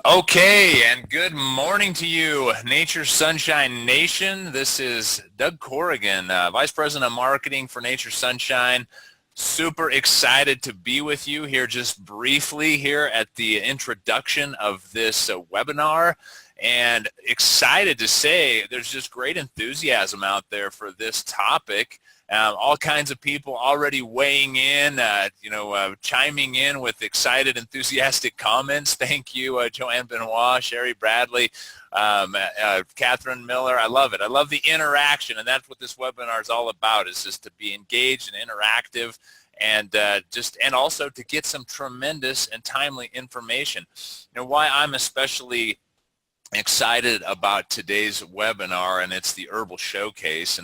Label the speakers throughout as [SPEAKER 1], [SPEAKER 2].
[SPEAKER 1] Okay, and good morning to you, Nature Sunshine Nation. This is Doug Corrigan, Vice President of Marketing for Nature Sunshine. Super excited to be with you here just briefly here at the introduction of this webinar, and excited to say there's just great enthusiasm out there for this topic. All kinds of people already weighing in, chiming in with excited, enthusiastic comments. Thank you, Joanne Benoit, Sherry Bradley, Catherine Miller. I love it. I love the interaction, and that's what this webinar is all about, is just to be engaged and interactive, and also to get some tremendous and timely information. Why I'm especially excited about today's webinar, and it's the Herbal Showcase,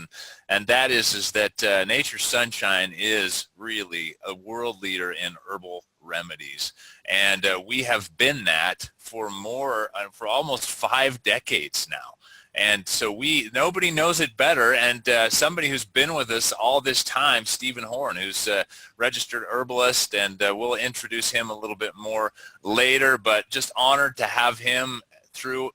[SPEAKER 1] and that is that Nature Sunshine is really a world leader in herbal remedies, and we have been that for almost 5 decades now. And so nobody knows it better, and somebody who's been with us all this time, Stephen Horne, who's a registered herbalist, and we'll introduce him a little bit more later, but just honored to have him through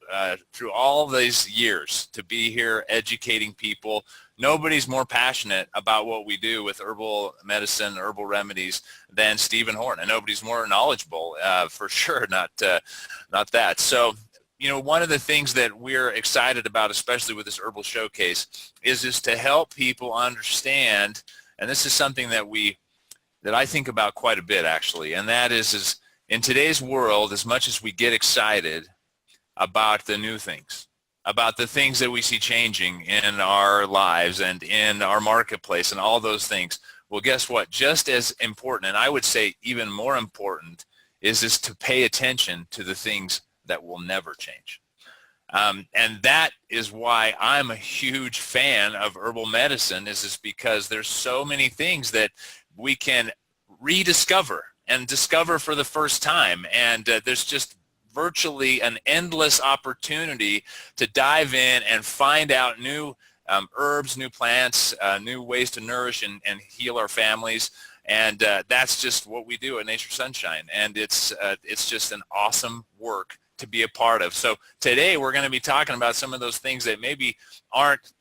[SPEAKER 1] all these years to be here educating people. Nobody's more passionate about what we do with herbal medicine, herbal remedies than Stephen Horne, and nobody's more knowledgeable, for sure, not that. So, one of the things that we're excited about, especially with this Herbal Showcase, is to help people understand, and this is something that I think about quite a bit, actually, and that is in today's world, as much as we get excited about the new things, about the things that we see changing in our lives and in our marketplace and all those things, well, guess what? Just as important, and I would say even more important, is to pay attention to the things that will never change. And that is why I'm a huge fan of herbal medicine, is because there's so many things that we can rediscover and discover for the first time, and there's just virtually an endless opportunity to dive in and find out new herbs, new plants, new ways to nourish and heal our families. And that's just what we do at Nature Sunshine, and it's just an awesome work to be a part of. So today we're going to be talking about some of those things that maybe aren't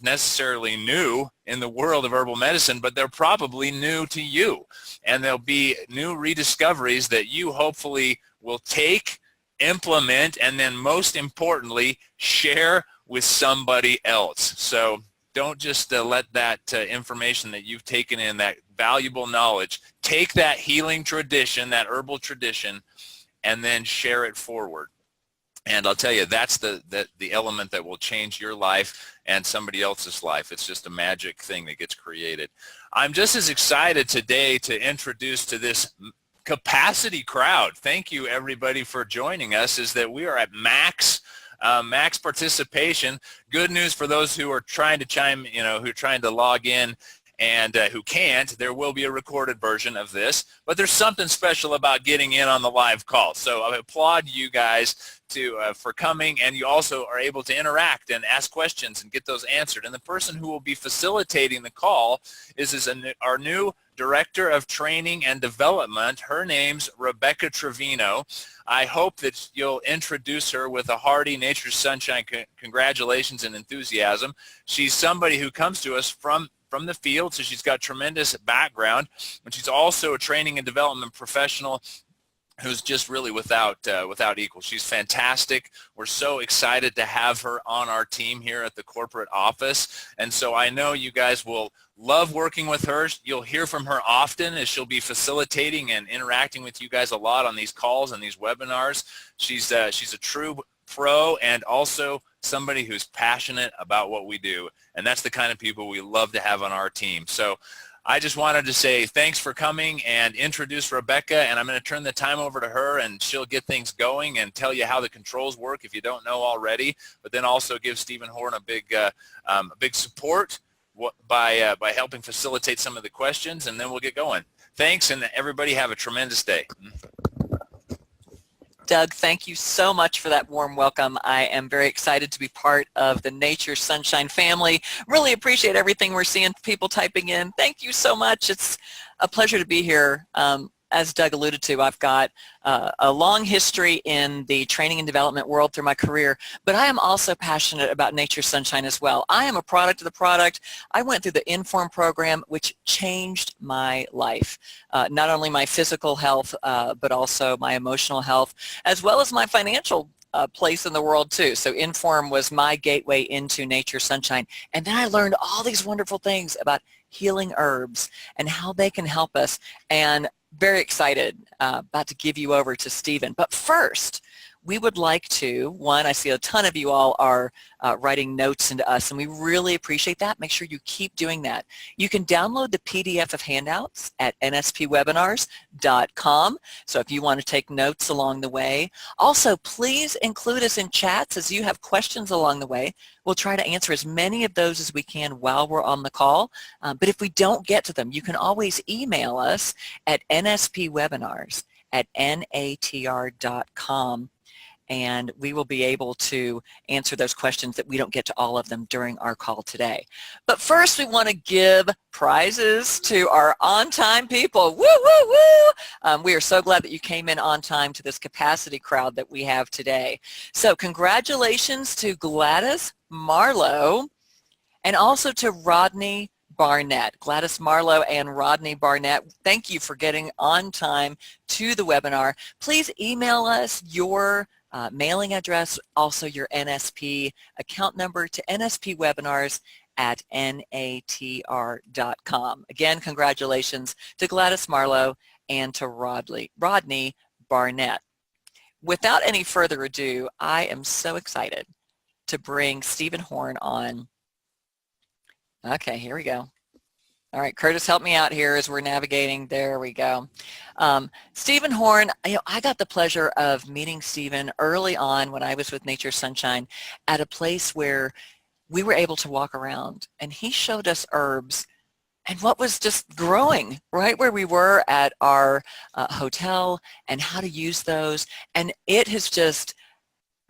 [SPEAKER 1] necessarily new in the world of herbal medicine, but they're probably new to you, and there'll be new rediscoveries that you hopefully will take, implement, and then most importantly, share with somebody else. So don't just let that information that you've taken in, that valuable knowledge, take that healing tradition, that herbal tradition, and then share it forward. And I'll tell you, that's the element that will change your life and somebody else's life. It's just a magic thing that gets created. I'm just as excited today to introduce to this capacity crowd. Thank you, everybody, for joining us. Is that we are at max participation. Good news for those who are trying to who are trying to log in and who can't. There will be a recorded version of this, but there's something special about getting in on the live call. So I applaud you guys for coming, and you also are able to interact and ask questions and get those answered. And the person who will be facilitating the call is our new Director of Training and Development. Her name's Rebecca Trevino. I hope that you'll introduce her with a hearty Nature Sunshine congratulations and enthusiasm. She's somebody who comes to us from the field, so she's got tremendous background, and she's also a training and development professional who's just really without equal. She's fantastic. We're so excited to have her on our team here at the corporate office, and so I know you guys will love working with her. You'll hear from her often, as she'll be facilitating and interacting with you guys a lot on these calls and these webinars. She's a true pro, and also somebody who's passionate about what we do, and that's the kind of people we love to have on our team. So I just wanted to say thanks for coming and introduce Rebecca, and I'm going to turn the time over to her, and she'll get things going and tell you how the controls work if you don't know already, but then also give Stephen Horne a big support by helping facilitate some of the questions, and then we'll get going. Thanks, and everybody have a tremendous day.
[SPEAKER 2] Doug, thank you so much for that warm welcome. I am very excited to be part of the Nature Sunshine family. Really appreciate everything we're seeing, people typing in. Thank you so much. It's a pleasure to be here. as Doug alluded to, I've got a long history in the training and development world through my career, but I am also passionate about Nature's Sunshine as well. I am a product of the product. I went through the Inform program, which changed my life, not only my physical health, but also my emotional health, as well as my financial place in the world too. So Inform was my gateway into Nature's Sunshine. And then I learned all these wonderful things about healing herbs and how they can help us. And very excited about to give you over to Stephen. But first, we would like to, one, I see a ton of you all are writing notes into us, and we really appreciate that. Make sure you keep doing that. You can download the PDF of handouts at nspwebinars.com. So if you want to take notes along the way. Also, please include us in chats as you have questions along the way. We'll try to answer as many of those as we can while we're on the call. But if we don't get to them, you can always email us at nspwebinars@natr.com. And we will be able to answer those questions that we don't get to all of them during our call today. But first, we want to give prizes to our on-time people. Woo, woo, woo! We are so glad that you came in on time to this capacity crowd that we have today. So congratulations to Gladys Marlowe and also to Rodney Barnett. Gladys Marlowe and Rodney Barnett, thank you for getting on time to the webinar. Please email us your mailing address, also your NSP account number to nspwebinars@natr.com. Again, congratulations to Gladys Marlowe and to Rodney Barnett. Without any further ado, I am so excited to bring Stephen Horne on. Okay, here we go. All right, Curtis, help me out here as we're navigating. There we go. Stephen Horne, I got the pleasure of meeting Stephen early on when I was with Nature's Sunshine at a place where we were able to walk around, and he showed us herbs and what was just growing right where we were at our hotel and how to use those. And it has just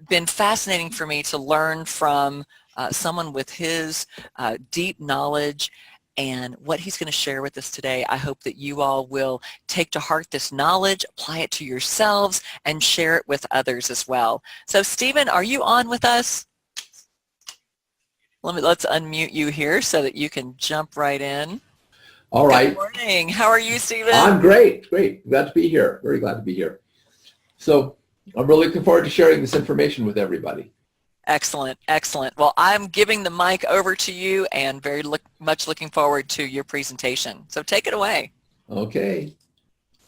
[SPEAKER 2] been fascinating for me to learn from someone with his deep knowledge and what he's going to share with us today. I hope that you all will take to heart this knowledge, apply it to yourselves, and share it with others as well. So Stephen, are you on with us? Let's unmute you here so that you can jump right in.
[SPEAKER 3] All right.
[SPEAKER 2] Good morning. How are you, Stephen?
[SPEAKER 3] I'm great. Glad to be here. Very glad to be here. So I'm really looking forward to sharing this information with everybody.
[SPEAKER 2] Excellent, excellent. Well, I'm giving the mic over to you and very much looking forward to your presentation. So take it away.
[SPEAKER 3] Okay,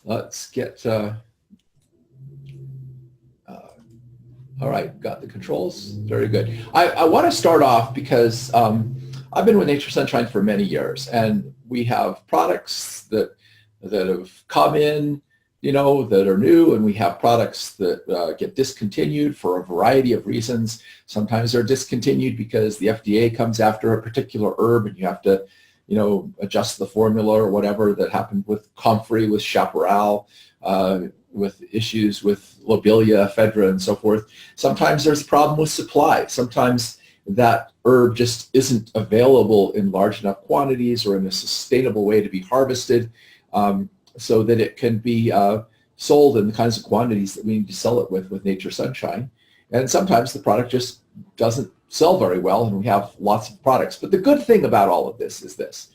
[SPEAKER 3] let's get, all right, got the controls. Very good. I want to start off because I've been with Nature's Sunshine for many years, and we have products that have come in, that are new, and we have products that get discontinued for a variety of reasons. Sometimes they're discontinued because the FDA comes after a particular herb and you have to, adjust the formula or whatever. That happened with comfrey, with chaparral, with issues with lobelia, ephedra, and so forth. Sometimes there's a problem with supply. Sometimes that herb just isn't available in large enough quantities or in a sustainable way to be harvested. So that it can be sold in the kinds of quantities that we need to sell it with Nature's Sunshine. And sometimes the product just doesn't sell very well, and we have lots of products. But the good thing about all of this is this.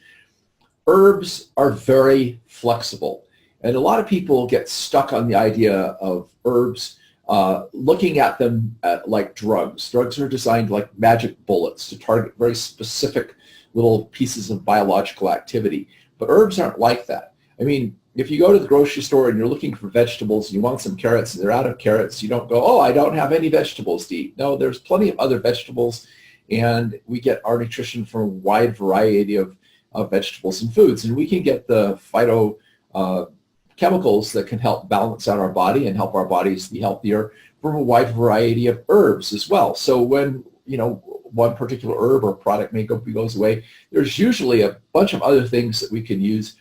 [SPEAKER 3] Herbs are very flexible. And a lot of people get stuck on the idea of herbs, looking at them like drugs. Drugs are designed like magic bullets to target very specific little pieces of biological activity. But herbs aren't like that. I mean, if you go to the grocery store and you're looking for vegetables and you want some carrots and they're out of carrots, you don't go, oh, I don't have any vegetables to eat. No, there's plenty of other vegetables, and we get our nutrition from a wide variety of vegetables and foods. And we can get the phytochemicals that can help balance out our body and help our bodies be healthier from a wide variety of herbs as well. So when, one particular herb or product goes away, there's usually a bunch of other things that we can use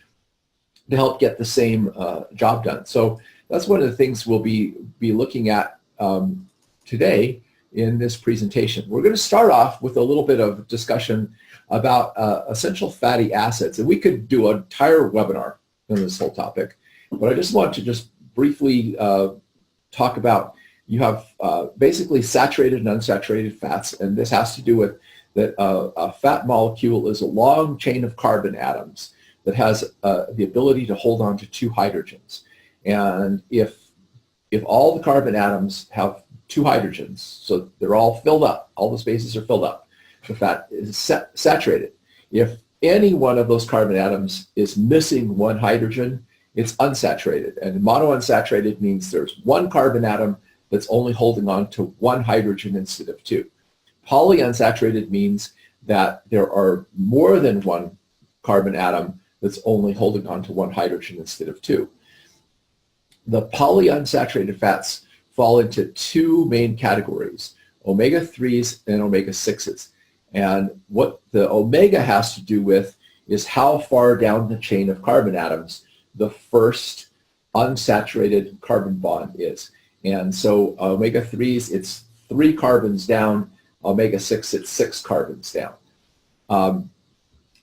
[SPEAKER 3] to help get the same job done. So that's one of the things we'll be looking at today in this presentation. We're going to start off with a little bit of discussion about essential fatty acids. And we could do an entire webinar on this whole topic. But I just want to just briefly talk about, you have basically saturated and unsaturated fats, and this has to do with that a fat molecule is a long chain of carbon atoms that has the ability to hold on to two hydrogens. And if all the carbon atoms have two hydrogens, so they're all filled up, all the spaces are filled up, the fat is saturated. If any one of those carbon atoms is missing one hydrogen, it's unsaturated. And monounsaturated means there's one carbon atom that's only holding on to one hydrogen instead of two. Polyunsaturated means that there are more than one carbon atom that's only holding on to one hydrogen instead of two. The polyunsaturated fats fall into two main categories, omega-3s and omega-6s. And what the omega has to do with is how far down the chain of carbon atoms the first unsaturated carbon bond is. And so omega-3s, it's 3 carbons down. Omega-6, it's 6 carbons down.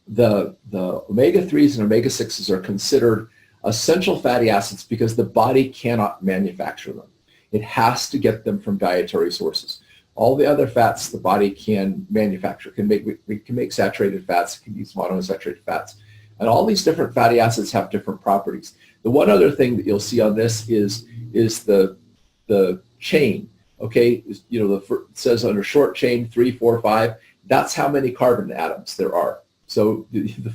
[SPEAKER 3] The omega-3s and omega-6s are considered essential fatty acids because the body cannot manufacture them. It has to get them from dietary sources. All the other fats the body can manufacture. We can make saturated fats, can use monounsaturated fats. And all these different fatty acids have different properties. The one other thing that you'll see on this is the chain. Okay, it says under short chain 3, 4, 5. That's how many carbon atoms there are. So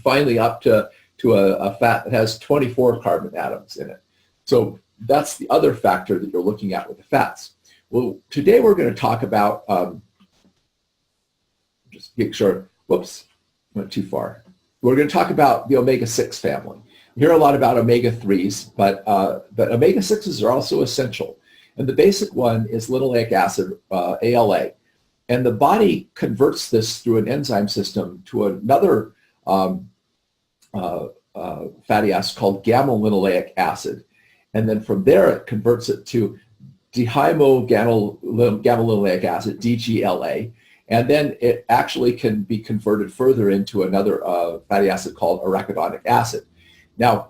[SPEAKER 3] finally up to a fat that has 24 carbon atoms in it. So that's the other factor that you're looking at with the fats. Well, today we're going to talk about, just make sure, whoops, went too far. We're going to talk about the omega-6 family. We hear a lot about omega-3s, but omega-6s are also essential. And the basic one is linoleic acid, ALA. And the body converts this through an enzyme system to another fatty acid called gamma-linoleic acid. And then from there, it converts it to dihydrogamma-linoleic acid, DGLA. And then it actually can be converted further into another fatty acid called arachidonic acid. Now,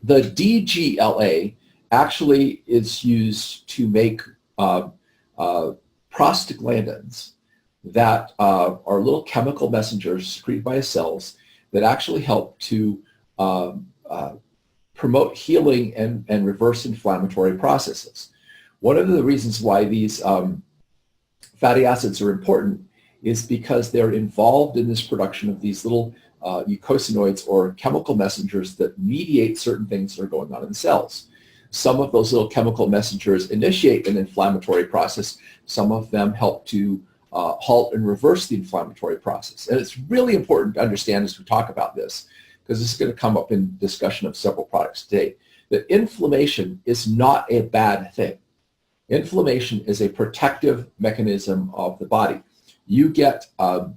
[SPEAKER 3] the DGLA actually is used to make prostaglandins that are little chemical messengers secreted by cells that actually help to promote healing and reverse inflammatory processes. One of the reasons why these fatty acids are important is because they're involved in this production of these little eicosanoids or chemical messengers that mediate certain things that are going on in cells. Some of those little chemical messengers initiate an inflammatory process. Some of them help to halt and reverse the inflammatory process. And it's really important to understand as we talk about this, because this is going to come up in discussion of several products today, that inflammation is not a bad thing. Inflammation is a protective mechanism of the body. You get a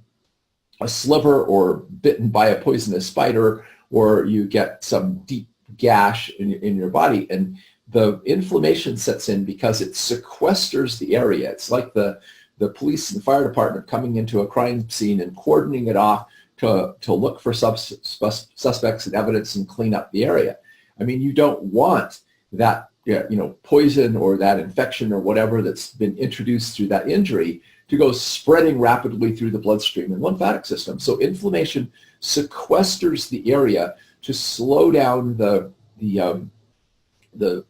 [SPEAKER 3] sliver or bitten by a poisonous spider, or you get some deep gash in your body, and the inflammation sets in because it sequesters the area. It's like the police and fire department coming into a crime scene and cordoning it off to look for suspects and evidence and clean up the area. I mean, you don't want that poison or that infection or whatever that's been introduced through that injury to go spreading rapidly through the bloodstream and lymphatic system. So inflammation sequesters the area to slow down the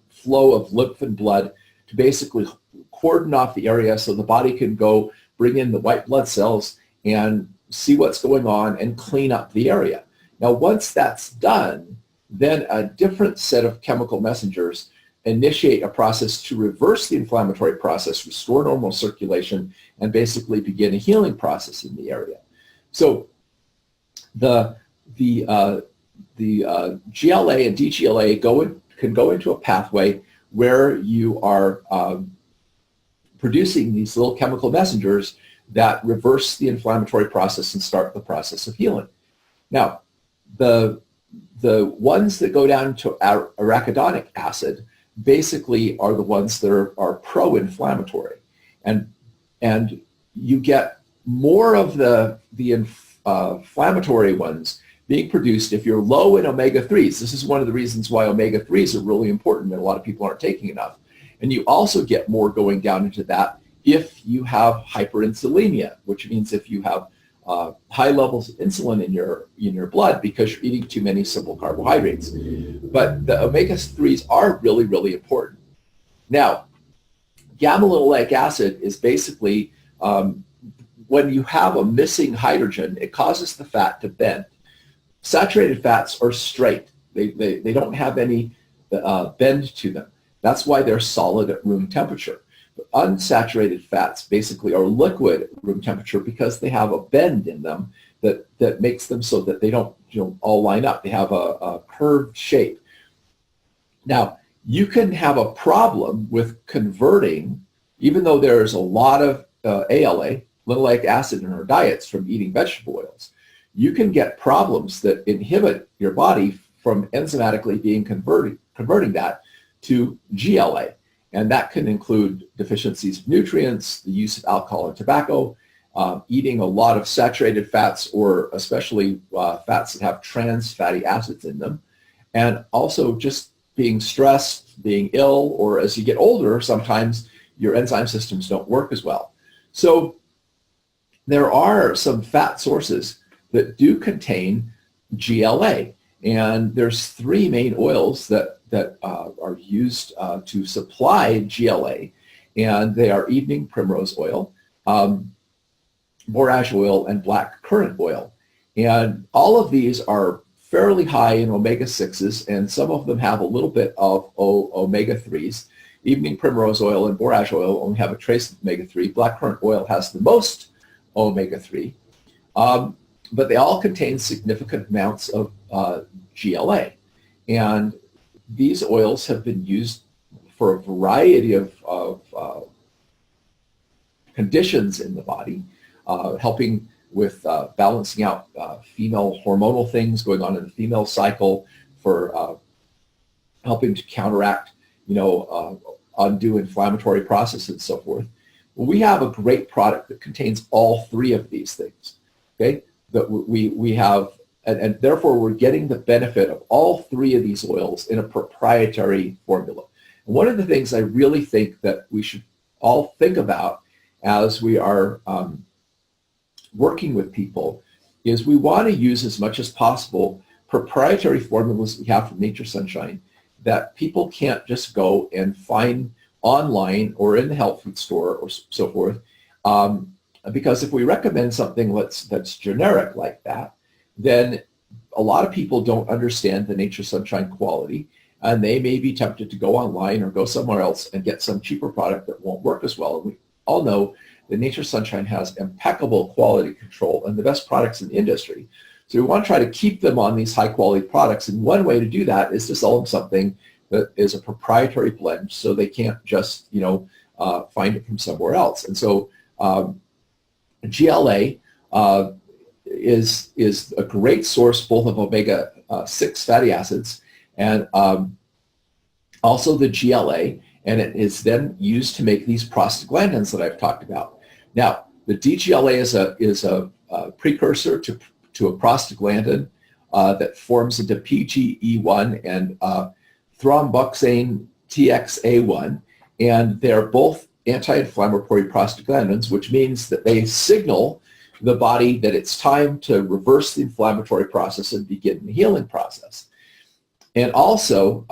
[SPEAKER 3] flow of lymph and blood, to basically cordon off the area so the body can go bring in the white blood cells and see what's going on and clean up the area. Now, once that's done, then a different set of chemical messengers initiate a process to reverse the inflammatory process, restore normal circulation, and basically begin a healing process in the area. So the GLA and DGLA can go into a pathway where you are producing these little chemical messengers that reverse the inflammatory process and start the process of healing. Now, the ones that go down to arachidonic acid basically are the ones that are pro-inflammatory, and you get more of the inflammatory ones being produced if you're low in omega-3s. This is one of the reasons why omega-3s are really important and a lot of people aren't taking enough. And you also get more going down into that if you have hyperinsulinemia, which means if you have high levels of insulin in your blood because you're eating too many simple carbohydrates. But the omega-3s are really, really important. Now, gamma-linolenic acid is basically, when you have a missing hydrogen, it causes the fat to bend. Saturated fats are straight. They don't have any bend to them. That's why they're solid at room temperature. But unsaturated fats basically are liquid at room temperature because they have a bend in them that makes them so that they don't all line up. They have a curved shape. Now, you can have a problem with converting, even though there's a lot of ALA, linoleic acid, in our diets from eating vegetable oils. You can get problems that inhibit your body from enzymatically converting that to GLA. And that can include deficiencies of nutrients, the use of alcohol and tobacco, eating a lot of saturated fats, or especially fats that have trans fatty acids in them, and also just being stressed, being ill, or as you get older, sometimes your enzyme systems don't work as well. So there are some fat sources that do contain GLA, and there's three main oils that are used to supply GLA, and they are evening primrose oil, borage oil, and black currant oil. And all of these are fairly high in omega-6s, and some of them have a little bit of omega-3s. Evening primrose oil and borage oil only have a trace of omega-3. Black currant oil has the most omega-3, but they all contain significant amounts of GLA. And these oils have been used for a variety of conditions in the body, helping with balancing out female hormonal things going on in the female cycle, for helping to counteract, undue inflammatory processes and so forth. Well, we have a great product that contains all three of these things, okay? That we have, and therefore we're getting the benefit of all three of these oils in a proprietary formula. And one of the things I really think that we should all think about as we are working with people is we want to use as much as possible proprietary formulas we have from Nature Sunshine that people can't just go and find online or in the health food store or so forth. Because if we recommend something that's generic like that, then a lot of people don't understand the Nature Sunshine quality, and they may be tempted to go online or go somewhere else and get some cheaper product that won't work as well. And we all know that Nature Sunshine has impeccable quality control and the best products in the industry. So we want to try to keep them on these high quality products, and one way to do that is to sell them something that is a proprietary blend, so they can't just find it from somewhere else. And so GLA is a great source both of omega-6 fatty acids and also the GLA, and it is then used to make these prostaglandins that I've talked about. Now, the DGLA is a precursor to a prostaglandin that forms into PGE1 and thromboxane TXA1, and they're both anti-inflammatory prostaglandins, which means that they signal the body that it's time to reverse the inflammatory process and begin the healing process. And also,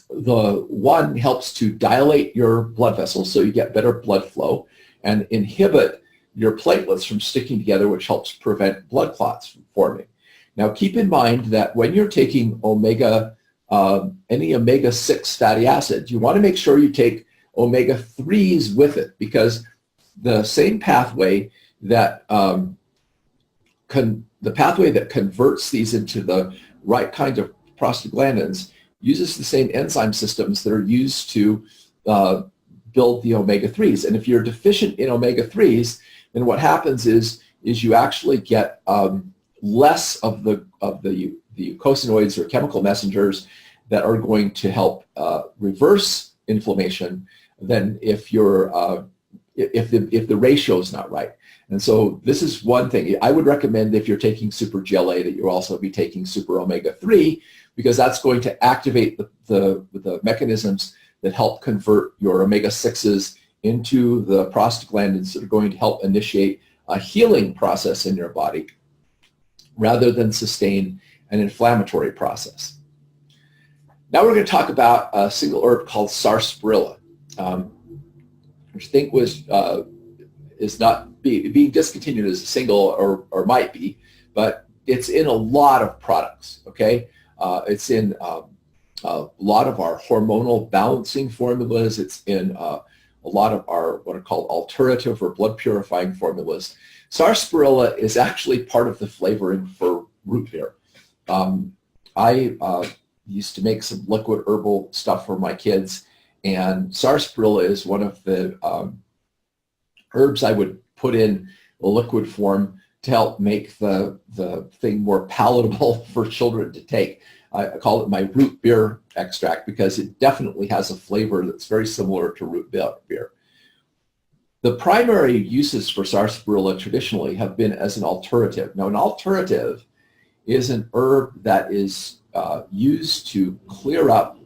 [SPEAKER 3] the one helps to dilate your blood vessels so you get better blood flow and inhibit your platelets from sticking together, which helps prevent blood clots from forming. Now, keep in mind that when you're taking any omega-6 fatty acids, you want to make sure you take omega-3s with it, because the same pathway that converts these into the right kind of prostaglandins uses the same enzyme systems that are used to build the omega-3s. And if you're deficient in omega-3s, then what happens is you actually get less of the eicosanoids or chemical messengers that are going to help reverse inflammation than if you're if the ratio is not right. And so this is one thing. I would recommend if you're taking super GLA that you also be taking super omega-3, because that's going to activate the mechanisms that help convert your omega-6s into the prostaglandins that are going to help initiate a healing process in your body rather than sustain an inflammatory process. Now we're going to talk about a single herb called sarsaparilla, which I think is not being discontinued as a single, or might be, but it's in a lot of products, okay? It's in a lot of our hormonal balancing formulas. It's in a lot of our what are called alterative or blood purifying formulas. Sarsaparilla is actually part of the flavoring for root beer. I used to make some liquid herbal stuff for my kids, and sarsaparilla is one of the herbs I would put in a liquid form to help make the thing more palatable for children to take. I call it my root beer extract because it definitely has a flavor that's very similar to root beer. The primary uses for sarsaparilla traditionally have been as an alterative. Now, an alterative is an herb that is used to clear up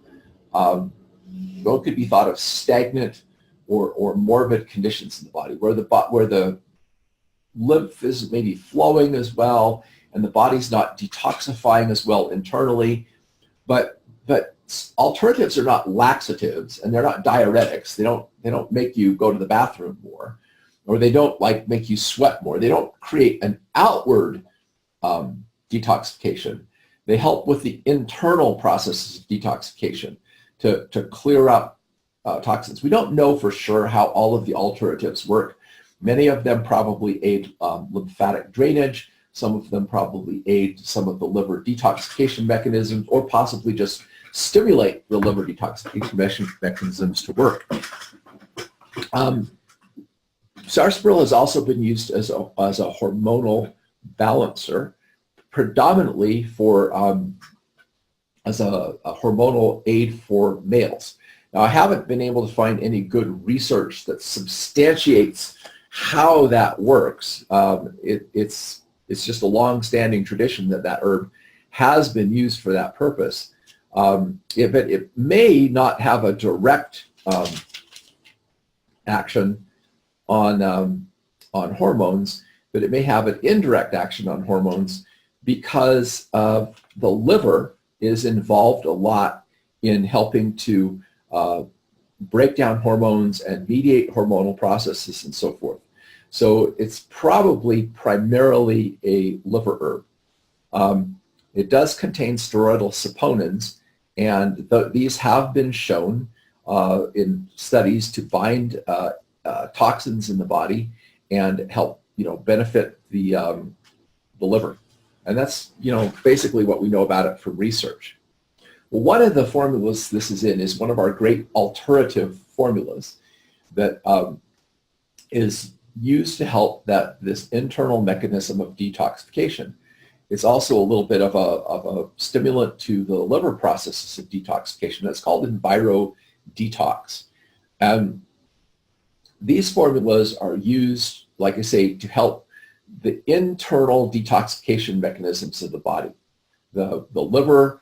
[SPEAKER 3] what could be thought of stagnant or morbid conditions in the body, where the lymph is maybe flowing as well, and the body's not detoxifying as well internally. But alternatives are not laxatives, and they're not diuretics. They don't make you go to the bathroom more, or they don't make you sweat more. They don't create an outward detoxification. They help with the internal processes of detoxification to clear up toxins. We don't know for sure how all of the alternatives work. Many of them probably aid lymphatic drainage. Some of them probably aid some of the liver detoxification mechanisms, or possibly just stimulate the liver detoxification mechanisms to work. Sarsaparilla has also been used as a hormonal balancer, predominantly for as a hormonal aid for males. Now, I haven't been able to find any good research that substantiates how that works. It's just a long-standing tradition that herb has been used for that purpose. But it may not have a direct action on hormones, but it may have an indirect action on hormones because the liver is involved a lot in helping to break down hormones and mediate hormonal processes and so forth. So it's probably primarily a liver herb. It does contain steroidal saponins, and these have been shown in studies to bind toxins in the body and help benefit the liver. And that's basically what we know about it from research. Well, one of the formulas this is in is one of our great alterative formulas that is used to help this internal mechanism of detoxification. It's also a little bit of a stimulant to the liver processes of detoxification. It's called EnviroDetox. And these formulas are used, like I say, to help the internal detoxification mechanisms of the body. The liver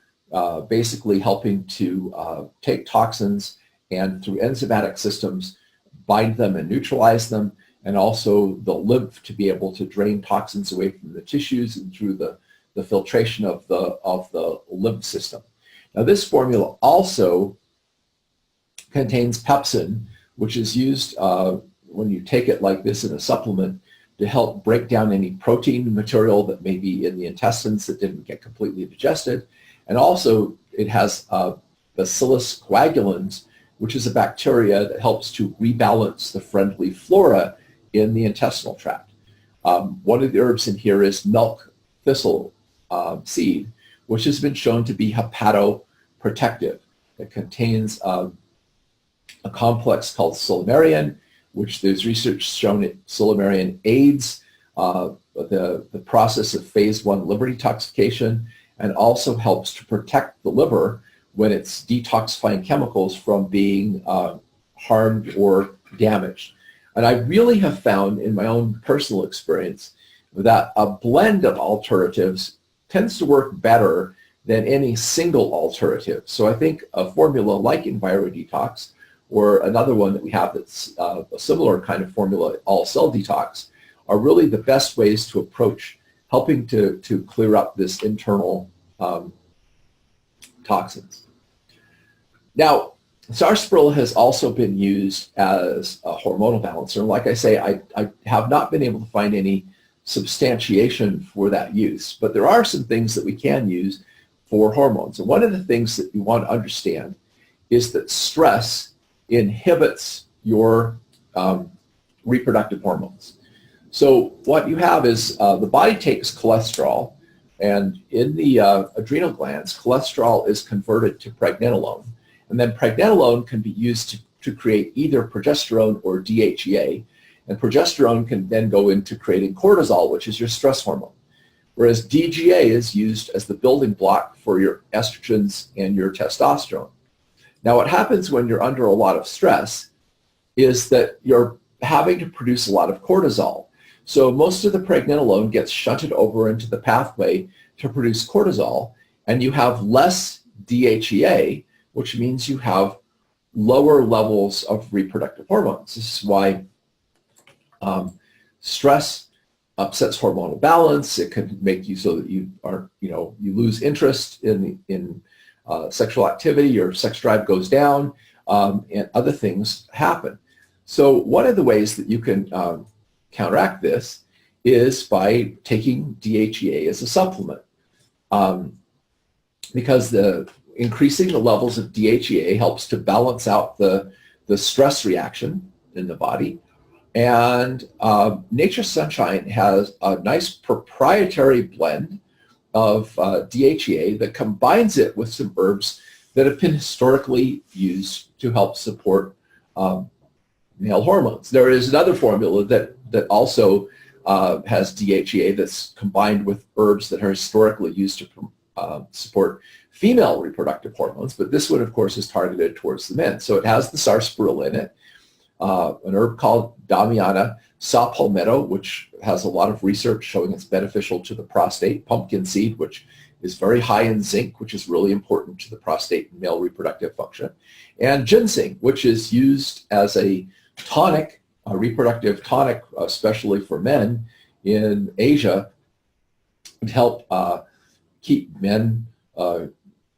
[SPEAKER 3] basically helping to take toxins and through enzymatic systems bind them and neutralize them, and also the lymph to be able to drain toxins away from the tissues and through the filtration of the lymph system. Now, this formula also contains pepsin, which is used when you take it like this in a supplement to help break down any protein material that may be in the intestines that didn't get completely digested. And also it has Bacillus coagulans, which is a bacteria that helps to rebalance the friendly flora in the intestinal tract. One of the herbs in here is milk thistle seed, which has been shown to be hepatoprotective. It contains a complex called silymarin, which there's research shown that silymarin aids the process of phase 1 liver detoxification, and also helps to protect the liver when it's detoxifying chemicals from being harmed or damaged. And I really have found in my own personal experience that a blend of alternatives tends to work better than any single alternative. So I think a formula like EnviroDetox, or another one that we have that's a similar kind of formula, All Cell Detox, are really the best ways to approach helping to clear up this internal toxins. Now, sarsaparilla has also been used as a hormonal balancer. Like I say, I have not been able to find any substantiation for that use, but there are some things that we can use for hormones. And one of the things that you want to understand is that stress inhibits your reproductive hormones. So what you have is the body takes cholesterol, and in the adrenal glands, cholesterol is converted to pregnenolone. And then pregnenolone can be used to create either progesterone or DHEA. And progesterone can then go into creating cortisol, which is your stress hormone. Whereas DGA is used as the building block for your estrogens and your testosterone. Now, what happens when you're under a lot of stress is that you're having to produce a lot of cortisol. So most of the pregnenolone gets shunted over into the pathway to produce cortisol, and you have less DHEA, which means you have lower levels of reproductive hormones. This is why stress upsets hormonal balance. It can make you so that you are, you lose interest in sexual activity, your sex drive goes down, and other things happen. So one of the ways that you can counteract this is by taking DHEA as a supplement, because increasing the levels of DHEA helps to balance out the stress reaction in the body. And Nature's Sunshine has a nice proprietary blend of DHEA that combines it with some herbs that have been historically used to help support male hormones. There is another formula that also has DHEA that's combined with herbs that are historically used to support female reproductive hormones, but this one, of course, is targeted towards the men. So it has the sarsaparilla in it, an herb called Damiana, saw palmetto, which has a lot of research showing it's beneficial to the prostate, pumpkin seed, which is very high in zinc, which is really important to the prostate and male reproductive function, and ginseng, which is used as a tonic, a reproductive tonic, especially for men in Asia, to help keep men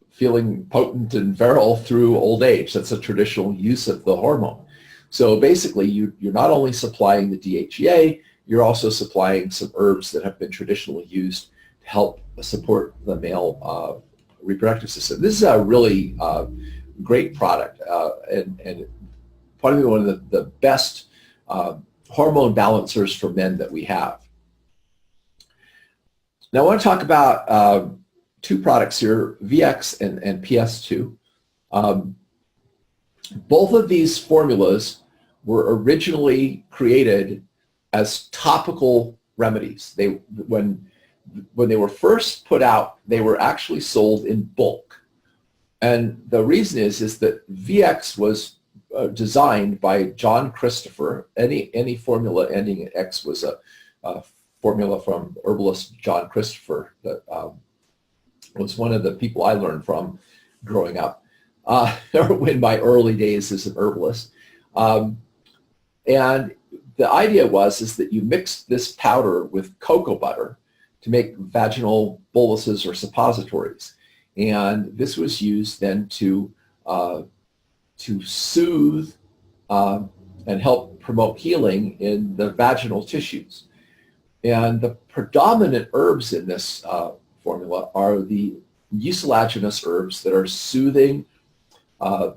[SPEAKER 3] feeling potent and virile through old age. That's a traditional use of the hormone. So basically, you're not only supplying the DHEA, you're also supplying some herbs that have been traditionally used to help support the male reproductive system. This is a really great product, and probably one of the best hormone balancers for men that we have. Now I want to talk about two products here, VX and PS2. Both of these formulas were originally created as topical remedies. When they were first put out, they were actually sold in bulk. And the reason is that VX was designed by John Christopher. Any formula ending in X was a formula from herbalist John Christopher that was one of the people I learned from growing up in my early days as an herbalist. And the idea is that you mix this powder with cocoa butter to make vaginal boluses or suppositories. And this was used then to soothe and help promote healing in the vaginal tissues. And the predominant herbs in this formula are the mucilaginous herbs that are soothing to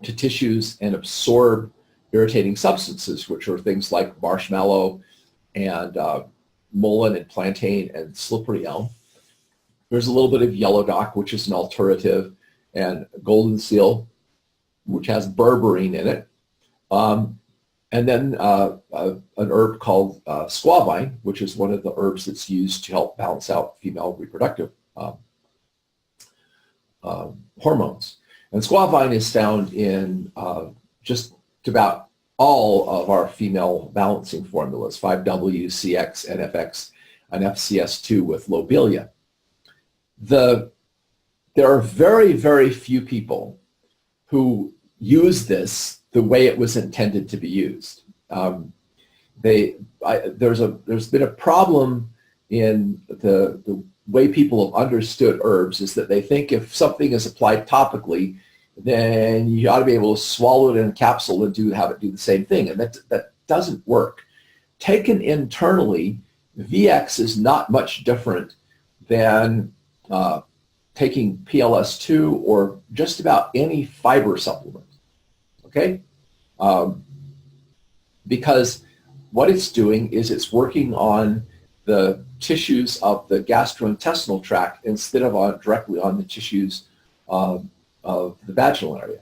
[SPEAKER 3] tissues and absorb irritating substances, which are things like marshmallow and mullein and plantain and slippery elm. There's a little bit of yellow dock, which is an alternative, and golden seal, which has berberine in it. And then an herb called squalvine, which is one of the herbs that's used to help balance out female reproductive hormones. And squalvine is found in just about all of our female balancing formulas, 5W, CX, NFX, and FCS2 with lobelia. There are very, very few people who use this the way it was intended to be used. There's been a problem in the way people have understood herbs, is that they think if something is applied topically, then you ought to be able to swallow it in a capsule and have it do the same thing, and that doesn't work. Taken internally, VX is not much different than taking PLS2 or just about any fiber supplement, okay? Because what it's doing is it's working on the tissues of the gastrointestinal tract instead of directly on the tissues of the vaginal area.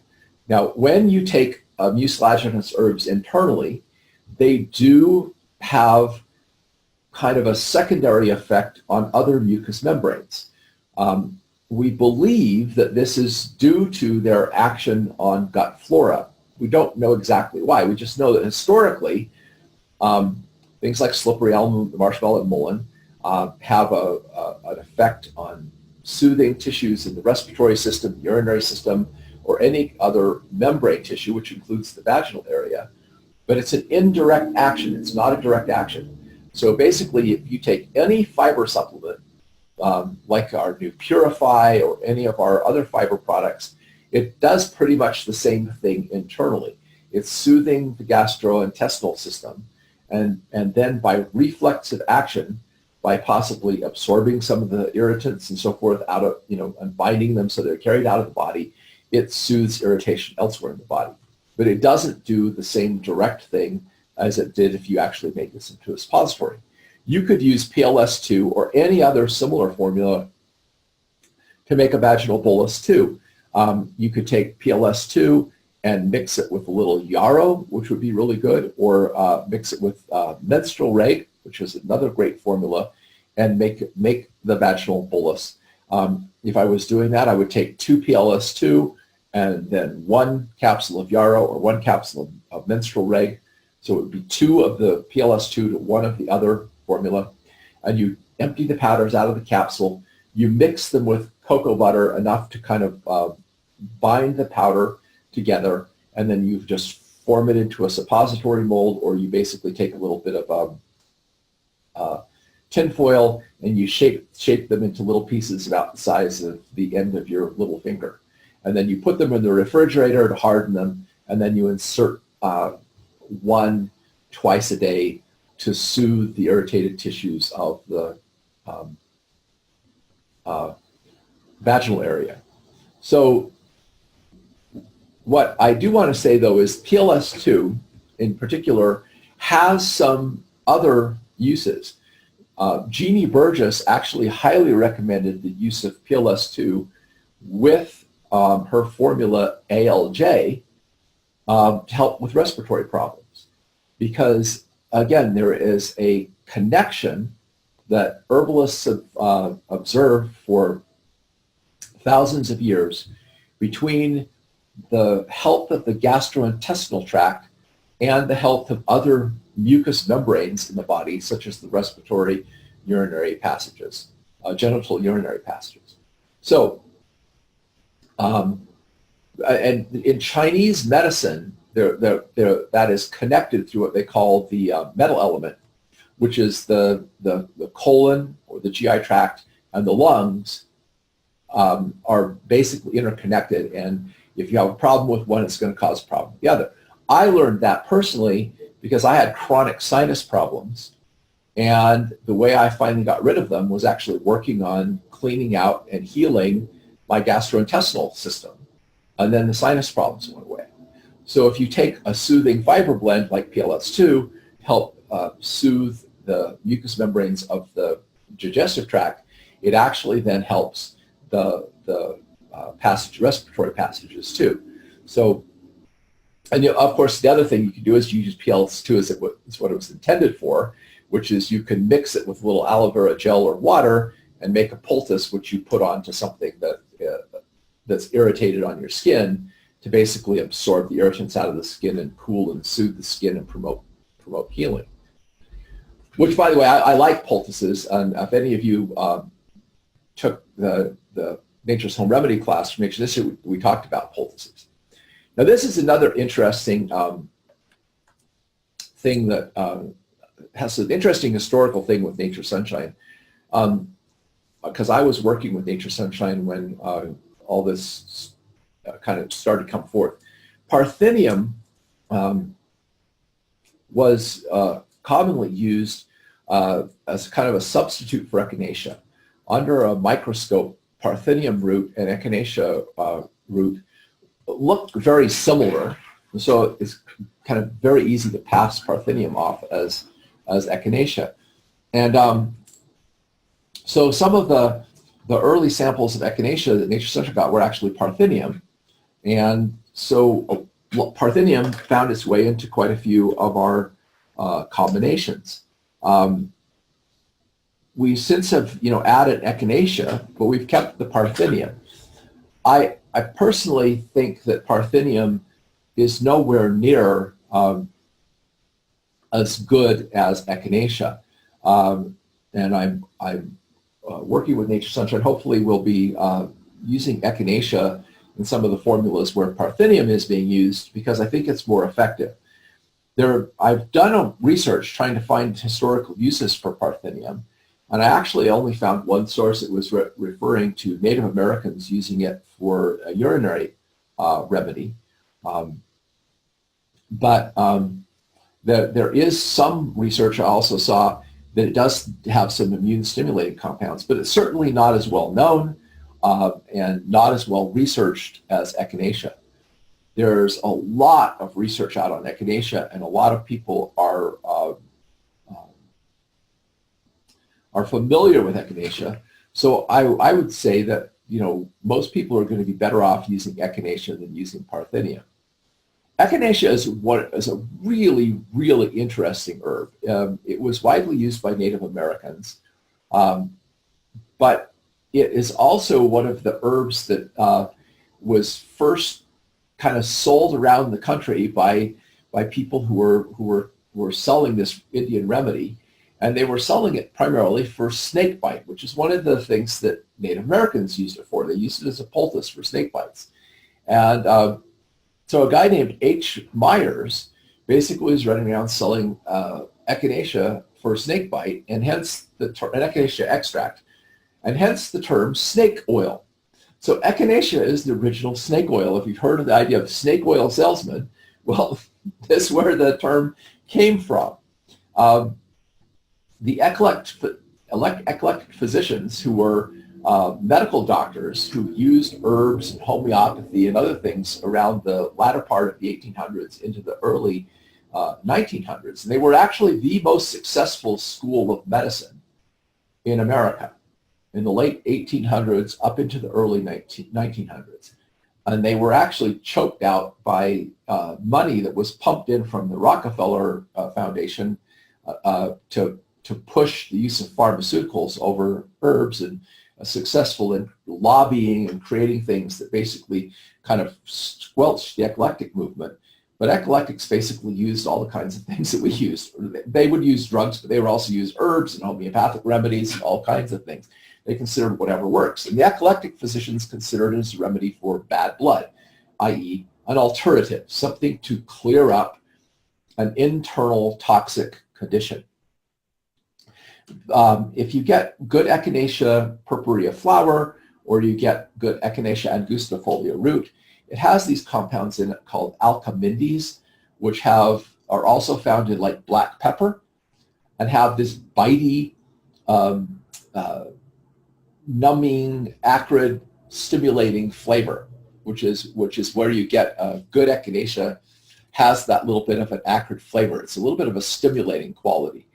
[SPEAKER 3] Now, when you take mucilaginous herbs internally, they do have kind of a secondary effect on other mucous membranes. We believe that this is due to their action on gut flora. We don't know exactly why. We just know that historically, things like slippery elm, marshmallow, and mullein have an effect on soothing tissues in the respiratory system, the urinary system, or any other membrane tissue, which includes the vaginal area. But it's an indirect action. It's not a direct action. So basically, if you take any fiber supplement, like our new Purify or any of our other fiber products, it does pretty much the same thing internally. It's soothing the gastrointestinal system, and then by reflexive action, by possibly absorbing some of the irritants and so forth out of, and binding them so they're carried out of the body, it soothes irritation elsewhere in the body. But it doesn't do the same direct thing as it did if you actually made this into a suppository. You could use PLS2 or any other similar formula to make a vaginal bolus too. You could take PLS2 and mix it with a little yarrow, which would be really good, or mix it with menstrual rag, which is another great formula, and make the vaginal bolus. If I was doing that, I would take 2 PLS2 and then 1 capsule of yarrow or 1 capsule of menstrual rag. So it would be 2 of the PLS2 to 1 of the other formula. And you empty the powders out of the capsule. You mix them with cocoa butter enough to kind of bind the powder together, and then you just form it into a suppository mold, or you basically take a little bit of tin foil and you shape them into little pieces about the size of the end of your little finger. And then you put them in the refrigerator to harden them, and then you insert 1 twice a day to soothe the irritated tissues of the vaginal area. So what I do want to say, though, is PLS2 in particular has some other uses. Jeannie Burgess actually highly recommended the use of PLS2 with her formula ALJ to help with respiratory problems, because again, there is a connection that herbalists have observed for thousands of years between the health of the gastrointestinal tract and the health of other mucous membranes in the body, such as the respiratory urinary passages, genital urinary passages. So, and in Chinese medicine, that is connected through what they call the metal element, which is the colon or the GI tract and the lungs are basically interconnected. And if you have a problem with one, it's going to cause a problem with the other. I learned that personally because I had chronic sinus problems. And the way I finally got rid of them was actually working on cleaning out and healing my gastrointestinal system. And then the sinus problems went away. So if you take a soothing fiber blend like PLS2, help soothe the mucous membranes of the digestive tract, it actually then helps the respiratory passages too. So, and of course, the other thing you can do is you use PLS2 as what it was intended for, which is you can mix it with a little aloe vera gel or water and make a poultice, which you put onto something that's irritated on your skin to basically absorb the irritants out of the skin and cool and soothe the skin and promote healing. Which, by the way, I like poultices, and if any of you took the Nature's Home Remedy class from Nature this year, we talked about poultices. Now, this is another interesting thing that has an interesting historical thing with Nature Sunshine, because I was working with Nature Sunshine when all this kind of started to come forth. Parthenium was commonly used as kind of a substitute for echinacea. Under a microscope, Parthenium root and echinacea root look very similar, so it's kind of very easy to pass Parthenium off as echinacea. And so some of the early samples of echinacea that Nature Sunshine got were actually Parthenium, and so Parthenium found its way into quite a few of our combinations. We since have added echinacea, but we've kept the Parthenium. I personally think that Parthenium is nowhere near as good as echinacea, and I'm working with Nature Sunshine. Hopefully, we'll be using echinacea in some of the formulas where Parthenium is being used, because I think it's more effective. I've done a research trying to find historical uses for Parthenium, and I actually only found one source that was referring to Native Americans using it for a urinary remedy. But there is some research I also saw that it does have some immune stimulating compounds, but it's certainly not as well known and not as well researched as echinacea. There's a lot of research out on echinacea, and a lot of people are familiar with echinacea. So I would say that most people are going to be better off using echinacea than using Parthenium. Echinacea is a really, really interesting herb. It was widely used by Native Americans, but it is also one of the herbs that was first kind of sold around the country by people who were selling this Indian remedy, and they were selling it primarily for snake bite, which is one of the things that Native Americans used it for. They used it as a poultice for snake bites, and so a guy named H. Myers basically was running around selling echinacea for snake bite, and hence an echinacea extract, and hence the term snake oil. So echinacea is the original snake oil. If you've heard of the idea of snake oil salesman, well, this is where the term came from. The eclectic physicians who were medical doctors who used herbs and homeopathy and other things around the latter part of the 1800s into the early 1900s. And they were actually the most successful school of medicine in America in the late 1800s up into the early 1900s. And they were actually choked out by money that was pumped in from the Rockefeller Foundation to push the use of pharmaceuticals over herbs, and successful in lobbying and creating things that basically kind of squelched the eclectic movement. But eclectics basically used all the kinds of things that we used. They would use drugs, but they would also use herbs and homeopathic remedies and all kinds of things. They considered whatever works. And the eclectic physicians considered it as a remedy for bad blood, i.e. an alternative, something to clear up an internal toxic condition. If you get good Echinacea purpurea flower, or you get good Echinacea angustifolia root, it has these compounds in it called alkamindes, which are also found in like black pepper, and have this bitey, numbing, acrid, stimulating flavor, which is where you get a good Echinacea has that little bit of an acrid flavor. It's a little bit of a stimulating quality,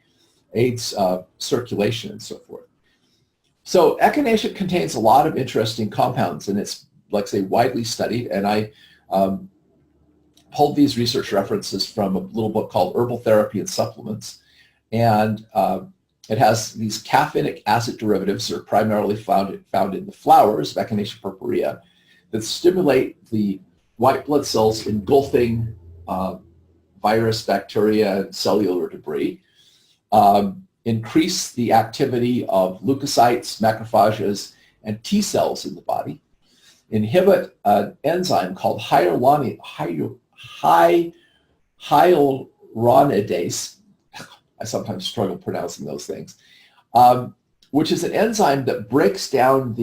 [SPEAKER 3] aids circulation and so forth. So Echinacea contains a lot of interesting compounds, and it's, like I say, widely studied. And I pulled these research references from a little book called Herbal Therapy and Supplements. And it has these caffeinic acid derivatives that are primarily found in the flowers of Echinacea purpurea that stimulate the white blood cells engulfing virus, bacteria, and cellular debris, increase the activity of leukocytes, macrophages, and T cells in the body, inhibit an enzyme called hyaluronidase. I sometimes struggle pronouncing those things, which is an enzyme that breaks down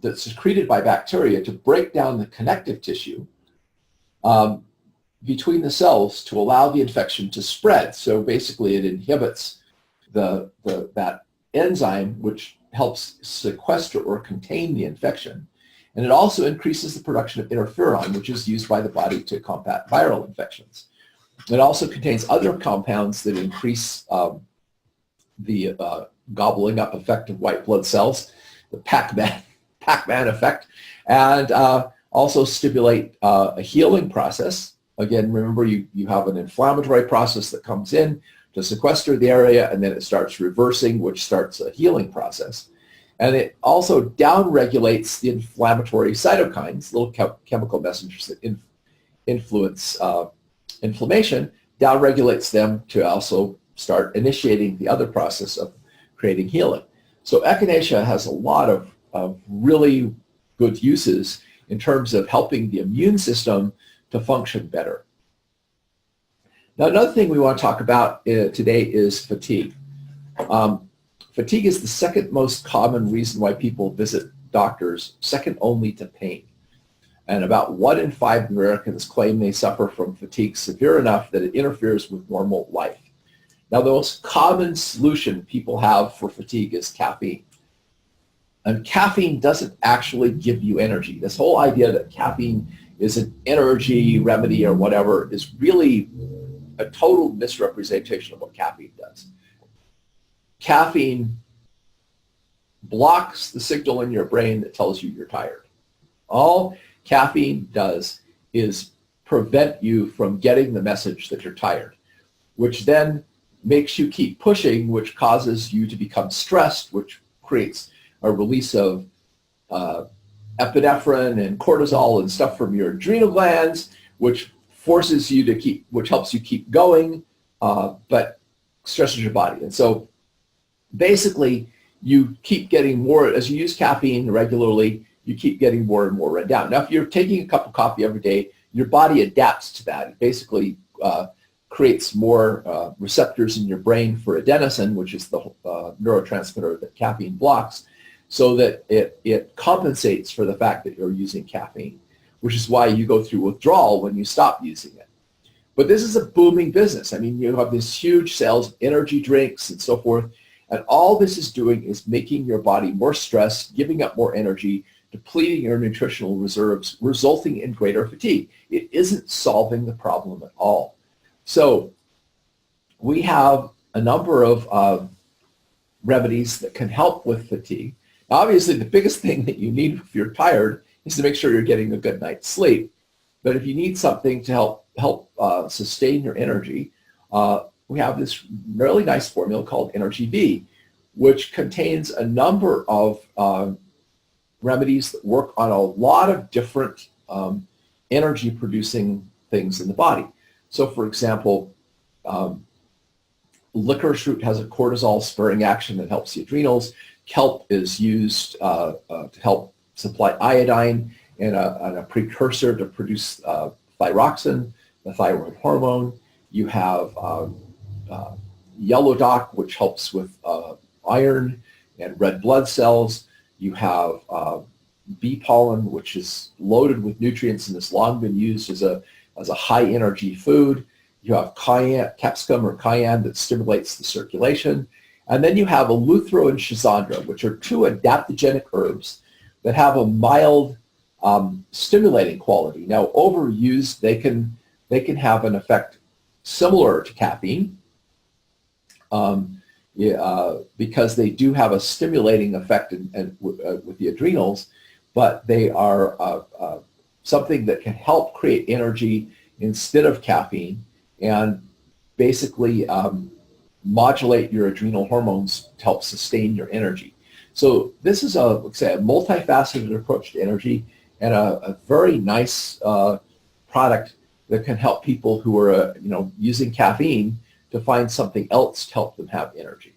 [SPEAKER 3] that's secreted by bacteria to break down the connective tissue between the cells to allow the infection to spread. So basically it inhibits that enzyme, which helps sequester or contain the infection. And it also increases the production of interferon, which is used by the body to combat viral infections. It also contains other compounds that increase the gobbling up effect of white blood cells, the Pac-Man effect, and also stimulate a healing process. Again, remember you have an inflammatory process that comes in to sequester the area, and then it starts reversing, which starts a healing process. And it also downregulates the inflammatory cytokines, little chemical messengers that influence inflammation, downregulates them to also start initiating the other process of creating healing. So echinacea has a lot of really good uses in terms of helping the immune system to function better. Now, another thing we want to talk about today is fatigue. Fatigue is the second most common reason why people visit doctors, second only to pain. And about 1 in 5 Americans claim they suffer from fatigue severe enough that it interferes with normal life. Now, the most common solution people have for fatigue is caffeine. And caffeine doesn't actually give you energy. This whole idea that caffeine is an energy remedy or whatever is really a total misrepresentation of what caffeine does. Caffeine blocks the signal in your brain that tells you you're tired. All caffeine does is prevent you from getting the message that you're tired, which then makes you keep pushing, which causes you to become stressed, which creates a release of epinephrine and cortisol and stuff from your adrenal glands, which forces you to keep, which helps you keep going, but stresses your body. And so basically you keep getting more, as you use caffeine regularly, you keep getting more and more run down. Now, if you're taking a cup of coffee every day, your body adapts to that. It basically creates more receptors in your brain for adenosine, which is the neurotransmitter that caffeine blocks, so that it compensates for the fact that you're using caffeine, which is why you go through withdrawal when you stop using it. But this is a booming business. I mean, you have this huge sales of energy drinks and so forth, and all this is doing is making your body more stressed, giving up more energy, depleting your nutritional reserves, resulting in greater fatigue. It isn't solving the problem at all. So we have a number of remedies that can help with fatigue. Now, obviously, the biggest thing that you need if you're tired is to make sure you're getting a good night's sleep. But if you need something to help sustain your energy, we have this really nice formula called Energy B, which contains a number of remedies that work on a lot of different energy-producing things in the body. So, for example, licorice root has a cortisol-sparing action that helps the adrenals. Kelp is used to help supply iodine and a precursor to produce thyroxine, the thyroid hormone. You have yellow dock, which helps with iron and red blood cells. You have bee pollen, which is loaded with nutrients and has long been used as a high energy food. You have capsicum or cayenne that stimulates the circulation. And then you have eleuthero and schizandra, which are two adaptogenic herbs that have a mild stimulating quality. Now, overused, they can have an effect similar to caffeine because they do have a stimulating effect with the adrenals, but they are something that can help create energy instead of caffeine and basically modulate your adrenal hormones to help sustain your energy. So this is a multifaceted approach to energy, and a very nice product that can help people who are using caffeine to find something else to help them have energy.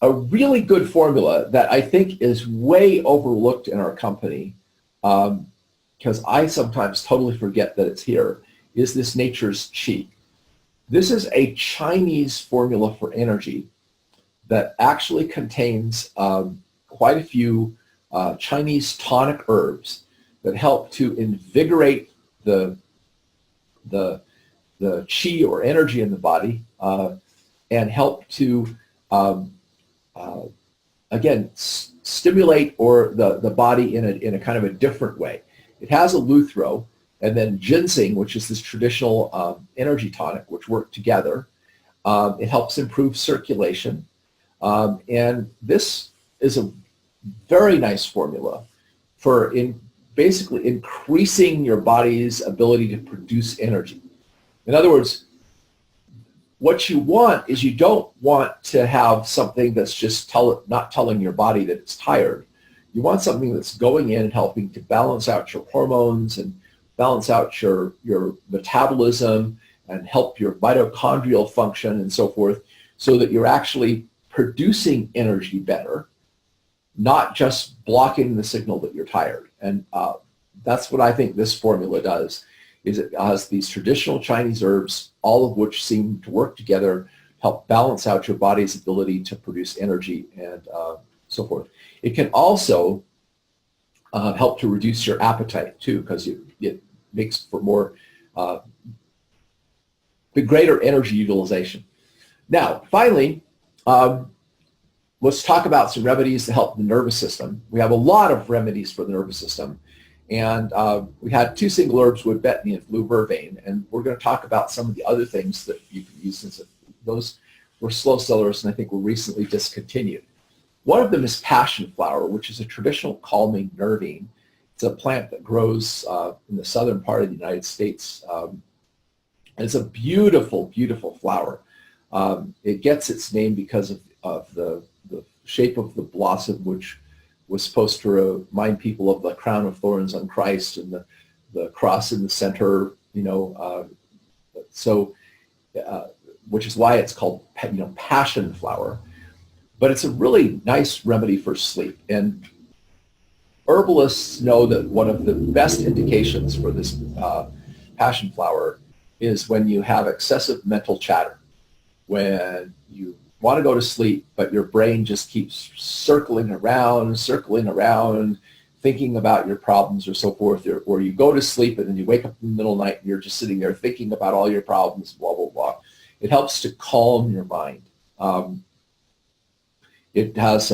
[SPEAKER 3] A really good formula that I think is way overlooked in our company, because I sometimes totally forget that it's here, is this Nature's Qi. This is a Chinese formula for energy that actually contains quite a few Chinese tonic herbs that help to invigorate the qi or energy in the body, and help to again stimulate the body in a kind of a different way. It has eleuthero and then ginseng, which is this traditional energy tonic, which work together. It helps improve circulation, and this is a very nice formula for basically increasing your body's ability to produce energy. In other words, what you want is, you don't want to have something that's just not telling your body that it's tired. You want something that's going in and helping to balance out your hormones and balance out your metabolism and help your mitochondrial function and so forth, so that you're actually producing energy better, not just blocking the signal that you're tired. And that's what I think this formula does, is it has these traditional Chinese herbs, all of which seem to work together to help balance out your body's ability to produce energy and so forth. It can also help to reduce your appetite too, because it makes for more the greater energy utilization. Now, finally, let's talk about some remedies to help the nervous system. We have a lot of remedies for the nervous system. And we had 2 single herbs, wood betony and blue vervain. And we're going to talk about some of the other things that you can use, since those were slow sellers and I think were recently discontinued. One of them is passion flower, which is a traditional calming nervine. It's a plant that grows in the southern part of the United States. And it's a beautiful, beautiful flower. It gets its name because of the shape of the blossom, which was supposed to remind people of the crown of thorns on Christ and the cross in the center, which is why it's called, passion flower. But it's a really nice remedy for sleep. And herbalists know that one of the best indications for this passion flower is when you have excessive mental chatter, when you want to go to sleep, but your brain just keeps circling around, thinking about your problems or so forth, or you go to sleep and then you wake up in the middle of the night and you're just sitting there thinking about all your problems, blah, blah, blah. It helps to calm your mind. It has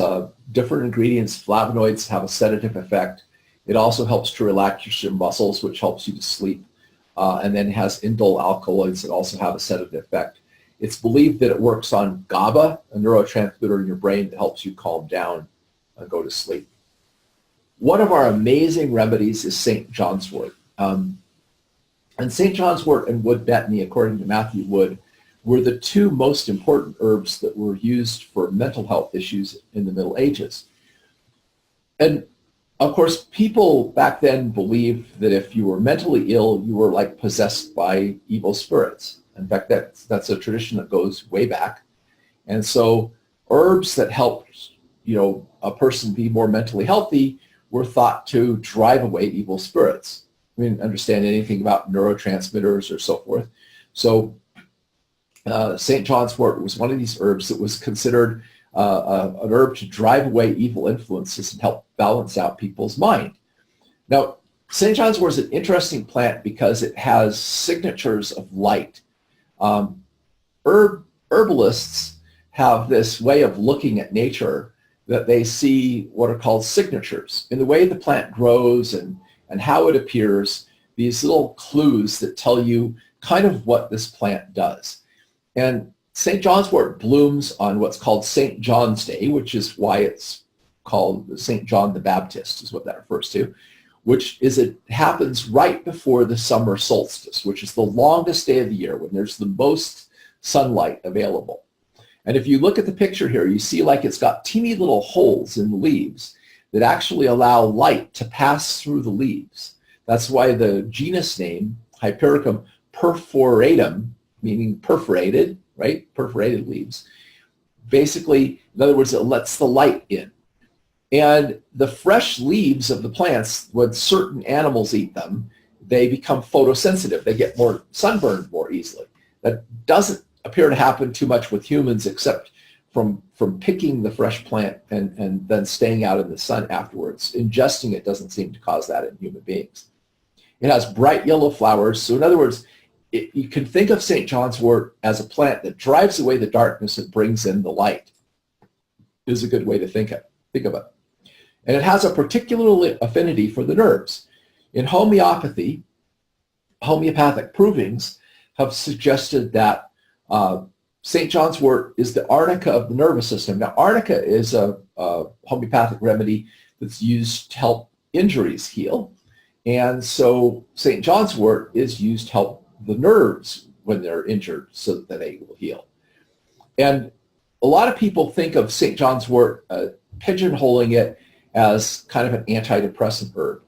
[SPEAKER 3] different ingredients. Flavonoids have a sedative effect. It also helps to relax your muscles, which helps you to sleep. And then it has indole alkaloids that also have a sedative effect. It's believed that it works on GABA, a neurotransmitter in your brain that helps you calm down and go to sleep. One of our amazing remedies is St. John's wort. And St. John's wort and wood betony, according to Matthew Wood, were the 2 most important herbs that were used for mental health issues in the Middle Ages. And of course, people back then believed that if you were mentally ill, you were like possessed by evil spirits. In fact, that's a tradition that goes way back. And so herbs that helped, a person be more mentally healthy were thought to drive away evil spirits. We didn't understand anything about neurotransmitters or so forth. So St. John's wort was one of these herbs that was considered an herb to drive away evil influences and help balance out people's mind. Now, St. John's wort is an interesting plant because it has signatures of light. Herbalists have this way of looking at nature that they see what are called signatures in the way the plant grows and how it appears, these little clues that tell you kind of what this plant does. And St. John's wort blooms on what's called St. John's Day, which is why it's called St. John the Baptist, is what that refers to, which is it happens right before the summer solstice, which is the longest day of the year when there's the most sunlight available. And if you look at the picture here, you see like it's got teeny little holes in the leaves. that actually allow light to pass through the leaves. That's why the genus name, Hypericum perforatum, meaning perforated, right? Perforated leaves. Basically, in other words, it lets the light in. And the fresh leaves of the plants, when certain animals eat them, they become photosensitive. They get more sunburned more easily. That doesn't appear to happen too much with humans, except from picking the fresh plant and then staying out in the sun afterwards. Ingesting it doesn't seem to cause that in human beings. It has bright yellow flowers. So in other words, you can think of St. John's wort as a plant that drives away the darkness and brings in the light. Is a good way to think of it. And it has a particular affinity for the nerves. In homeopathy, homeopathic provings have suggested that St. John's wort is the arnica of the nervous system. Now, arnica is a homeopathic remedy that's used to help injuries heal. And so St. John's wort is used to help the nerves when they're injured so that they will heal. And a lot of people think of St. John's wort pigeonholing it as kind of an antidepressant herb.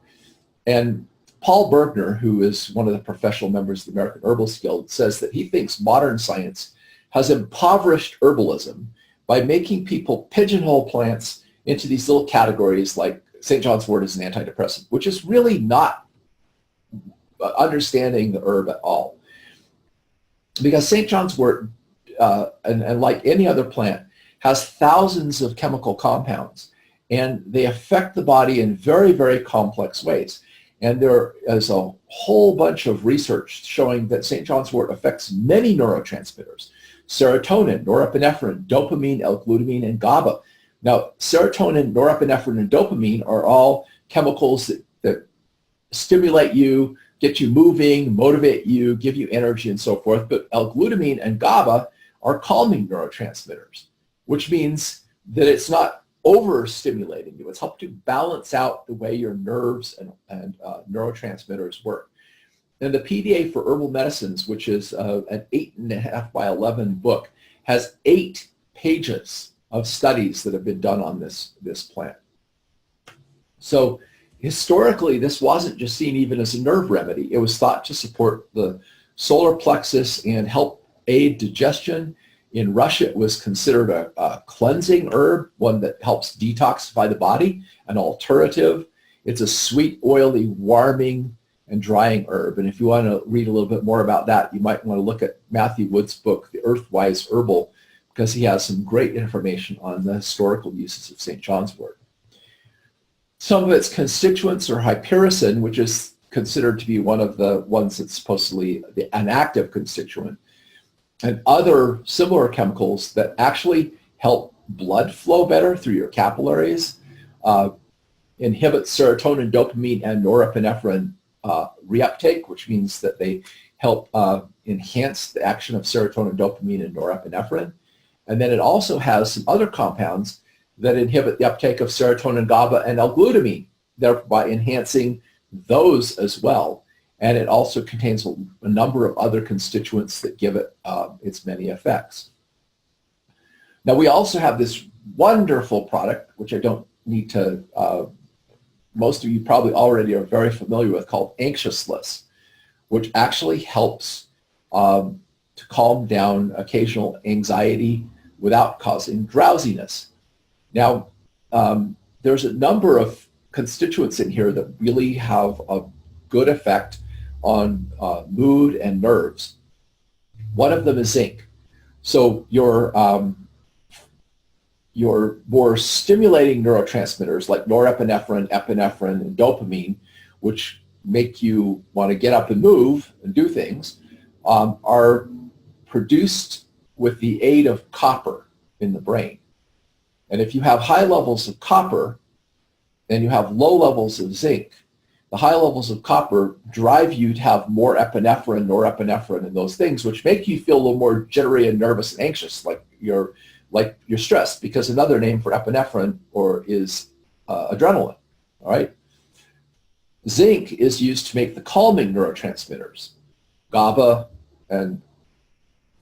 [SPEAKER 3] And Paul Bergner, who is one of the professional members of the American Herbal Guild, says that he thinks modern science has impoverished herbalism by making people pigeonhole plants into these little categories like St. John's wort is an antidepressant, which is really not understanding the herb at all. Because St. John's wort, and like any other plant, has thousands of chemical compounds, and they affect the body in very, very complex ways. And there is a whole bunch of research showing that St. John's wort affects many neurotransmitters: serotonin, norepinephrine, dopamine, L-glutamine, and GABA. Now, serotonin, norepinephrine, and dopamine are all chemicals that stimulate you, get you moving, motivate you, give you energy, and so forth. But L-glutamine and GABA are calming neurotransmitters, which means that it's not overstimulating you. It's helped to balance out the way your nerves and neurotransmitters work. And the PDA for Herbal Medicines, which is an 8.5 by 11 book, has 8 pages of studies that have been done on this plant. So historically, this wasn't just seen even as a nerve remedy. It was thought to support the solar plexus and help aid digestion. In Russia, it was considered a cleansing herb, one that helps detoxify the body, an alternative. It's a sweet, oily, warming, and drying herb. And if you want to read a little bit more about that, you might want to look at Matthew Wood's book, The Earthwise Herbal, because he has some great information on the historical uses of St. John's wort. Some of its constituents are hypericin, which is considered to be one of the ones that's supposedly an active constituent, and other similar chemicals that actually help blood flow better through your capillaries, inhibit serotonin, dopamine, and norepinephrine reuptake, which means that they help enhance the action of serotonin, dopamine, and norepinephrine. And then it also has some other compounds that inhibit the uptake of serotonin, GABA, and L-glutamine, thereby enhancing those as well. And it also contains a number of other constituents that give it its many effects. Now, we also have this wonderful product, which I don't need to, most of you probably already are very familiar with, called Anxiousness, which actually helps to calm down occasional anxiety without causing drowsiness. Now, there's a number of constituents in here that really have a good effect on mood and nerves. One of them is zinc. So your more stimulating neurotransmitters like norepinephrine, epinephrine, and dopamine, which make you want to get up and move and do things, are produced with the aid of copper in the brain. And if you have high levels of copper and you have low levels of zinc, the high levels of copper drive you to have more epinephrine, norepinephrine, and those things, which make you feel a little more jittery and nervous and anxious, like you're stressed, because another name for epinephrine is adrenaline. All right. Zinc is used to make the calming neurotransmitters. GABA and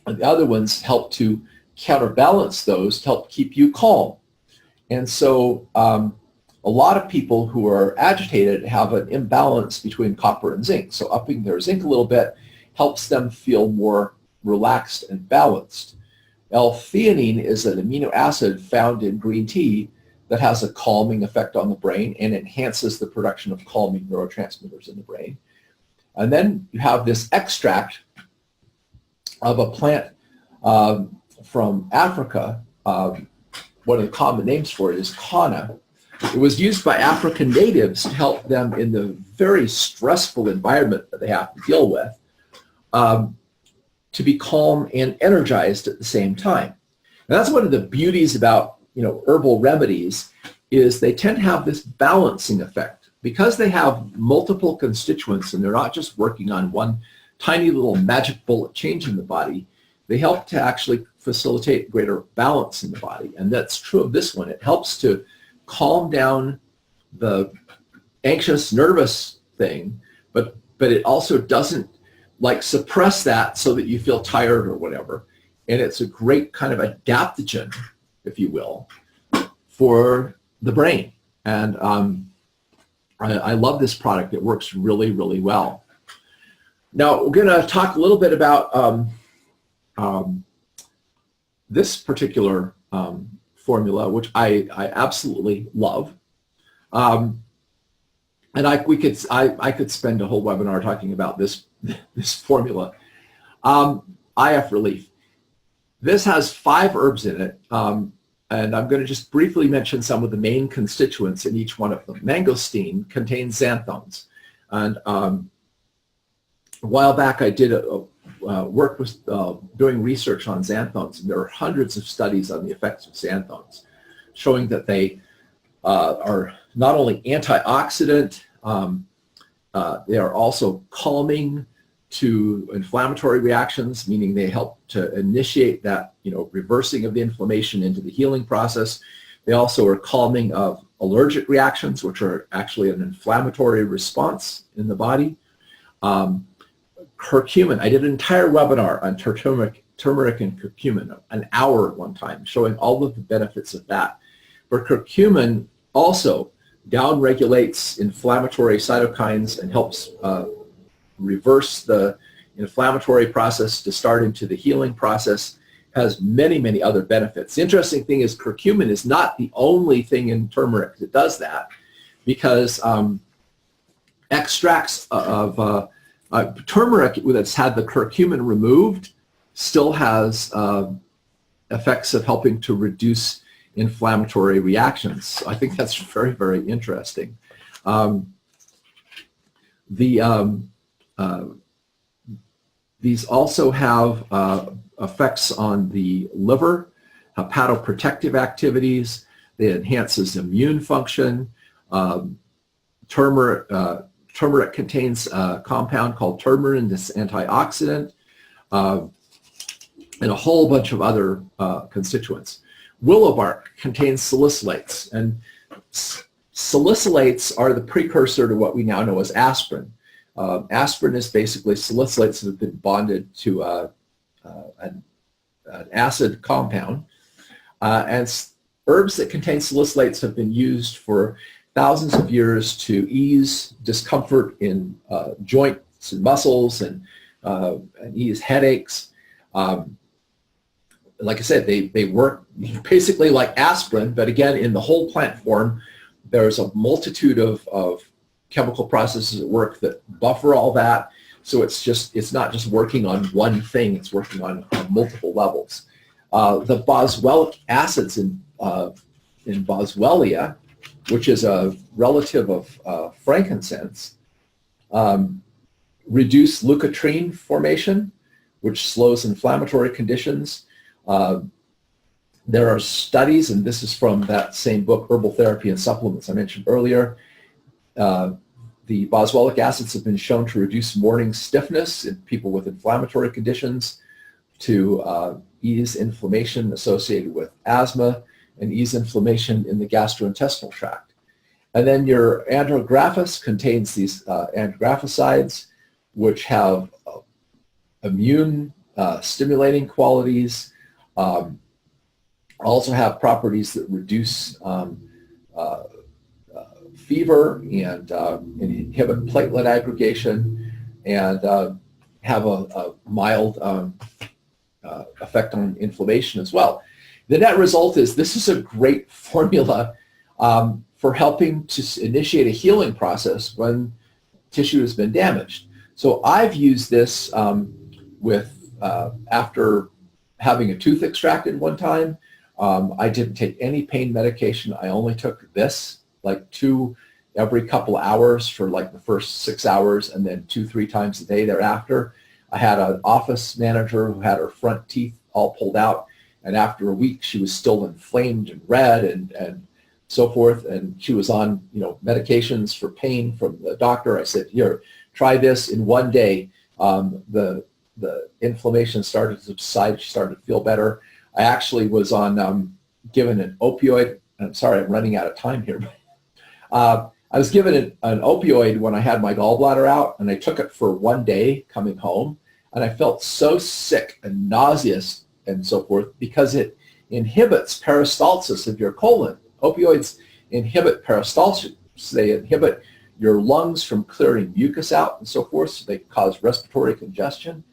[SPEAKER 3] the other ones help to counterbalance those to help keep you calm. And so a lot of people who are agitated have an imbalance between copper and zinc. So upping their zinc a little bit helps them feel more relaxed and balanced. L-theanine is an amino acid found in green tea that has a calming effect on the brain and enhances the production of calming neurotransmitters in the brain. And then you have this extract of a plant from Africa. One of the common names for it is kanna. It was used by African natives to help them in the very stressful environment that they have to deal with, to be calm and energized at the same time. And that's one of the beauties about, herbal remedies, is they tend to have this balancing effect. Because they have multiple constituents and they're not just working on one tiny little magic bullet change in the body, they help to actually facilitate greater balance in the body. And that's true of this one. It helps to calm down the anxious, nervous thing, but it also doesn't suppress that so that you feel tired or whatever. And it's a great kind of adaptogen, if you will, for the brain. And I love this product. It works really, really well. Now, we're going to talk a little bit about this particular formula, which I absolutely love. And I could spend a whole webinar talking about this formula. IF Relief. This has 5 herbs in it, and I'm going to just briefly mention some of the main constituents in each one of them. Mangosteen contains xanthones, and a while back I did work with doing research on xanthones, and there are hundreds of studies on the effects of xanthones, showing that they are not only antioxidant, they are also calming to inflammatory reactions, meaning they help to initiate that, reversing of the inflammation into the healing process. They also are calming of allergic reactions, which are actually an inflammatory response in the body. Curcumin. I did an entire webinar on turmeric and curcumin, an hour at one time, showing all of the benefits of that. But curcumin also downregulates inflammatory cytokines and helps reverse the inflammatory process to start into the healing process. Has many, many other benefits. The interesting thing is curcumin is not the only thing in turmeric that does that, because extracts of turmeric that's had the curcumin removed still has effects of helping to reduce inflammatory reactions. So I think that's very, very interesting. These also have effects on the liver, hepatoprotective activities. It enhances immune function. Turmeric contains a compound called turmerin, this antioxidant, and a whole bunch of other constituents. Willow bark contains salicylates, and salicylates are the precursor to what we now know as aspirin. Aspirin is basically salicylates that have been bonded to an acid compound, and herbs that contain salicylates have been used for thousands of years to ease discomfort in joints and muscles and ease headaches. Like I said, they work basically like aspirin, but again, in the whole plant form, there's a multitude of chemical processes at work that buffer all that. So it's not just working on one thing, it's working on multiple levels. The boswellic acids in boswellia, which is a relative of frankincense, reduce leukotriene formation, which slows inflammatory conditions. There are studies, and this is from that same book, Herbal Therapy and Supplements I mentioned earlier. The boswellic acids have been shown to reduce morning stiffness in people with inflammatory conditions, to ease inflammation associated with asthma, and ease inflammation in the gastrointestinal tract. And then your andrographis contains these andrographicides, which have immune stimulating qualities, also have properties that reduce fever and inhibit platelet aggregation and have a mild effect on inflammation as well. The net result is this is a great formula for helping to initiate a healing process when tissue has been damaged. So I've used this after having a tooth extracted one time. I didn't take any pain medication. I only took this, like 2 every couple of hours for like the first 6 hours, and then 2-3 times a day thereafter. I had an office manager who had her front teeth all pulled out, and after a week she was still inflamed and red and so forth, and she was on medications for pain from the doctor. I said, here, try this. In one day the inflammation started to subside. She started to feel better. I actually was on given an opioid. I'm sorry, I'm running out of time here. I was given an opioid when I had my gallbladder out, and I took it for one day coming home, and I felt so sick and nauseous and so forth because it inhibits peristalsis of your colon. Opioids inhibit peristalsis. They inhibit your lungs from clearing mucus out and so forth, so they cause respiratory congestion.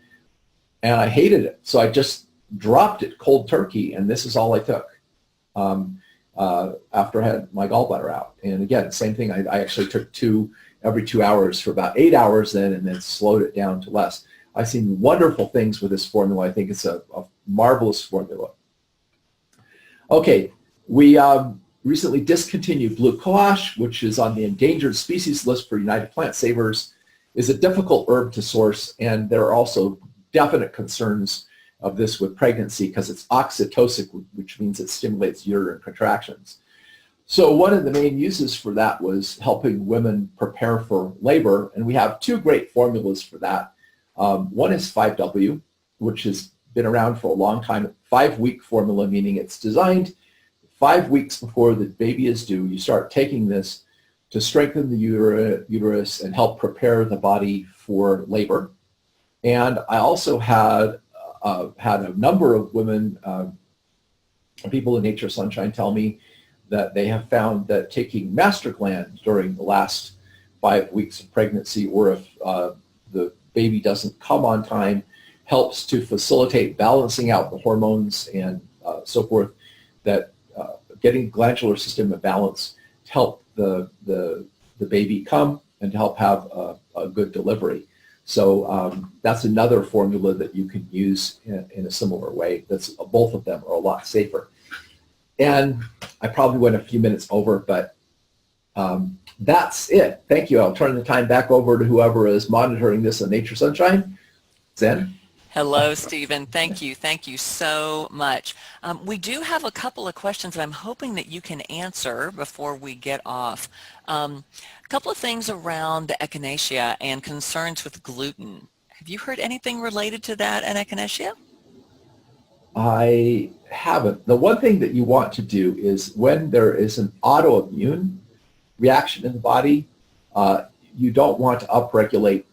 [SPEAKER 3] And I hated it, so I just dropped it cold turkey, and this is all I took after I had my gallbladder out. And again, same thing. I actually took 2 every 2 hours for about 8 hours then, and then slowed it down to less. I've seen wonderful things with this formula. I think it's a marvelous formula. Okay, we recently discontinued blue quash, which is on the endangered species list for United Plant Savers. Is a difficult herb to source, and there are also definite concerns of this with pregnancy because it's oxytocic, which means it stimulates uterine contractions. So one of the main uses for that was helping women prepare for labor, and we have 2 great formulas for that. One is 5W, which has been around for a long time. 5-week formula, meaning it's designed 5 weeks before the baby is due. You start taking this to strengthen the uterus and help prepare the body for labor. And I also had a number of women, people in Nature Sunshine, tell me that they have found that taking Mastergland during the last 5 weeks of pregnancy, or if the baby doesn't come on time, helps to facilitate balancing out the hormones and so forth, that getting glandular system in balance to help the baby come and to help have a good delivery. So that's another formula that you can use in a similar way. Both of them are a lot safer. And I probably went a few minutes over, but that's it. Thank you. I'll turn the time back over to whoever is monitoring this on Nature Sunshine. Zen.
[SPEAKER 2] Hello, Stephen. Thank you. Thank you so much. We do have a couple of questions that I'm hoping that you can answer before we get off. A couple of things around the echinacea and concerns with gluten. Have you heard anything related to that and echinacea?
[SPEAKER 3] I haven't. The one thing that you want to do is when there is an autoimmune reaction in the body, you don't want to upregulate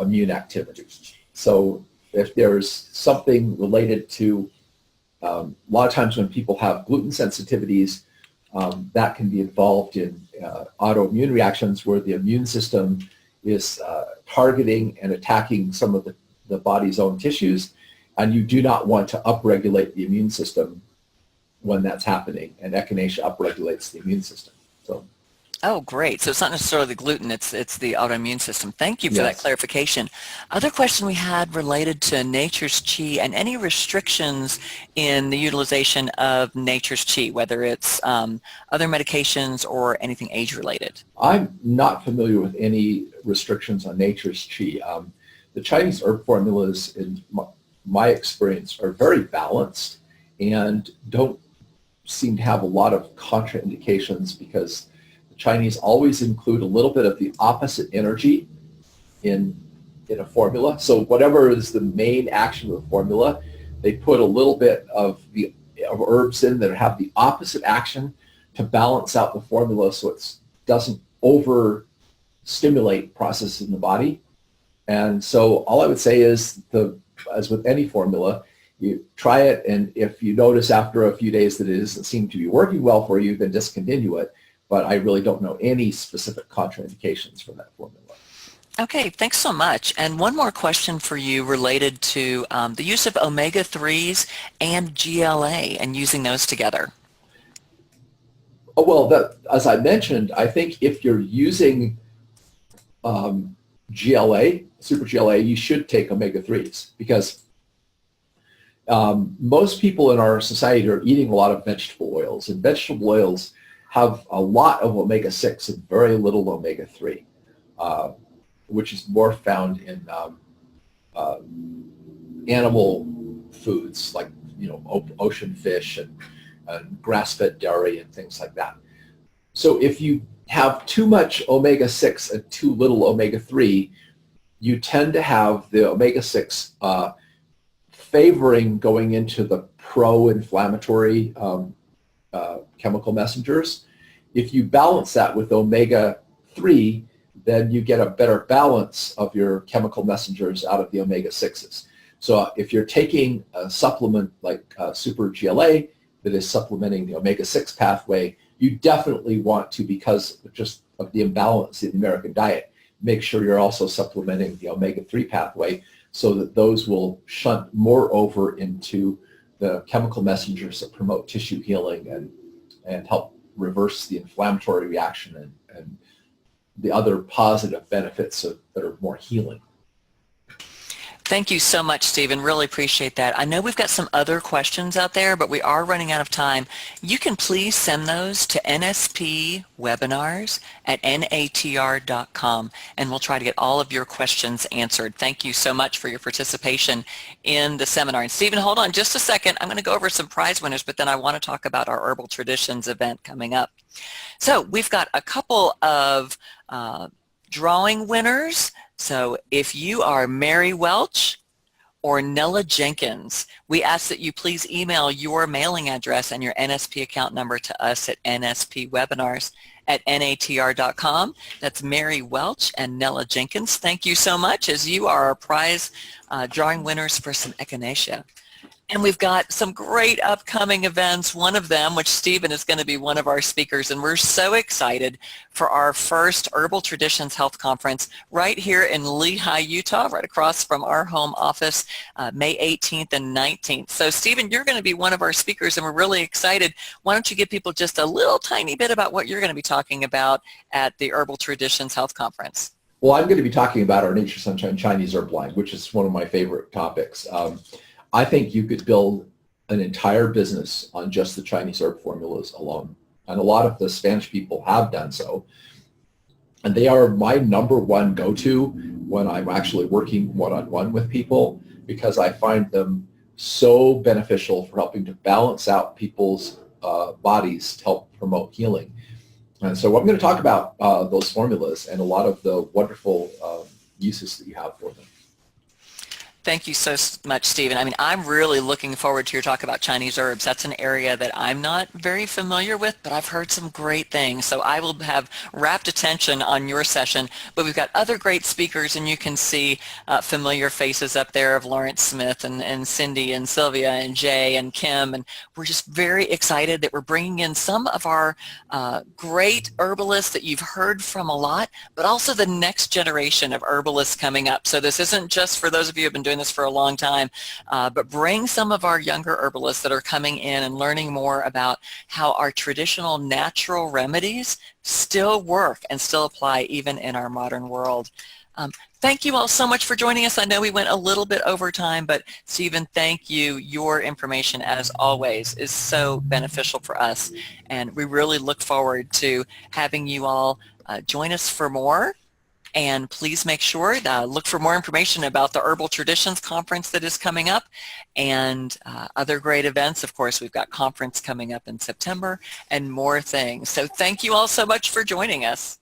[SPEAKER 3] immune activity. So if there's something related to, a lot of times when people have gluten sensitivities, that can be involved in autoimmune reactions where the immune system is targeting and attacking some of the body's own tissues, and you do not want to upregulate the immune system when that's happening, and echinacea upregulates the immune system. So.
[SPEAKER 2] Oh, great. So it's not necessarily the gluten, it's the autoimmune system. Thank you for that clarification. Other question we had related to Nature's Chi and any restrictions in the utilization of Nature's Chi, whether it's other medications or anything age-related.
[SPEAKER 3] I'm not familiar with any restrictions on Nature's Chi. The Chinese herb formulas, in my experience, are very balanced and don't seem to have a lot of contraindications because the Chinese always include a little bit of the opposite energy in a formula. So whatever is the main action of the formula, they put a little bit of herbs in that have the opposite action to balance out the formula so it doesn't overstimulate processes in the body. And so all I would say is, as with any formula, you try it, and if you notice after a few days that it doesn't seem to be working well for you, then discontinue it. but I really don't know any specific contraindications for that formula.
[SPEAKER 2] Okay, thanks so much. And one more question for you related to the use of omega-3s and GLA and using those together.
[SPEAKER 3] Oh, well, as I mentioned, I think if you're using GLA, super GLA, you should take omega-3s because most people in our society are eating a lot of vegetable oils, and vegetable oils have a lot of omega-6 and very little omega-3, which is more found in animal foods like, you know, ocean fish and grass-fed dairy and things like that. So if you have too much omega-6 and too little omega-3, you tend to have the omega-6 favoring going into the pro-inflammatory chemical messengers. If you balance that with omega-3, then you get a better balance of your chemical messengers out of the omega-6s. So if you're taking a supplement like Super GLA that is supplementing the omega-6 pathway, you definitely want to, because just of the imbalance in the American diet, make sure you're also supplementing the omega-3 pathway so that those will shunt more over into the chemical messengers that promote tissue healing and help reverse the inflammatory reaction and the other positive benefits that are more healing.
[SPEAKER 2] Thank you so much, Stephen. Really appreciate that. I know we've got some other questions out there, but we are running out of time. You can please send those to nspwebinars@natr.com, and we'll try to get all of your questions answered. Thank you so much for your participation in the seminar. And Stephen, hold on just a second. I'm going to go over some prize winners, but then I want to talk about our Herbal Traditions event coming up. So we've got a couple of drawing winners. So if you are Mary Welch or Nella Jenkins, we ask that you please email your mailing address and your NSP account number to us at nspwebinars@natr.com. That's Mary Welch and Nella Jenkins. Thank you so much, as you are our prize drawing winners for some echinacea. And we've got some great upcoming events, one of them, which Stephen is going to be one of our speakers, and we're so excited for our first Herbal Traditions Health Conference right here in Lehi, Utah, right across from our home office, May 18th and 19th. So Stephen, you're going to be one of our speakers, and we're really excited. Why don't you give people just a little tiny bit about what you're going to be talking about at the Herbal Traditions Health Conference?
[SPEAKER 3] Well, I'm going to be talking about our Nature Sunshine Chinese herb line, which is one of my favorite topics. I think you could build an entire business on just the Chinese herb formulas alone. And a lot of the Spanish people have done so. And they are my number one go-to when I'm actually working one-on-one with people, because I find them so beneficial for helping to balance out people's bodies to help promote healing. And so I'm going to talk about those formulas and a lot of the wonderful uses that you have for them.
[SPEAKER 2] Thank you so much, Stephen. I mean, I'm really looking forward to your talk about Chinese herbs. That's an area that I'm not very familiar with, but I've heard some great things. So I will have rapt attention on your session. But we've got other great speakers, and you can see familiar faces up there of Lawrence Smith and Cindy and Sylvia and Jay and Kim. And we're just very excited that we're bringing in some of our great herbalists that you've heard from a lot, but also the next generation of herbalists coming up. So this isn't just for those of you who have been doing this for a long time, but bring some of our younger herbalists that are coming in and learning more about how our traditional natural remedies still work and still apply even in our modern world. Thank you all so much for joining us. I know we went a little bit over time, but Stephen, thank you. Your information, as always, is so beneficial for us, and we really look forward to having you all join us for more. And please make sure to look for more information about the Herbal Traditions Conference that is coming up and other great events. Of course, we've got conference coming up in September and more things. So thank you all so much for joining us.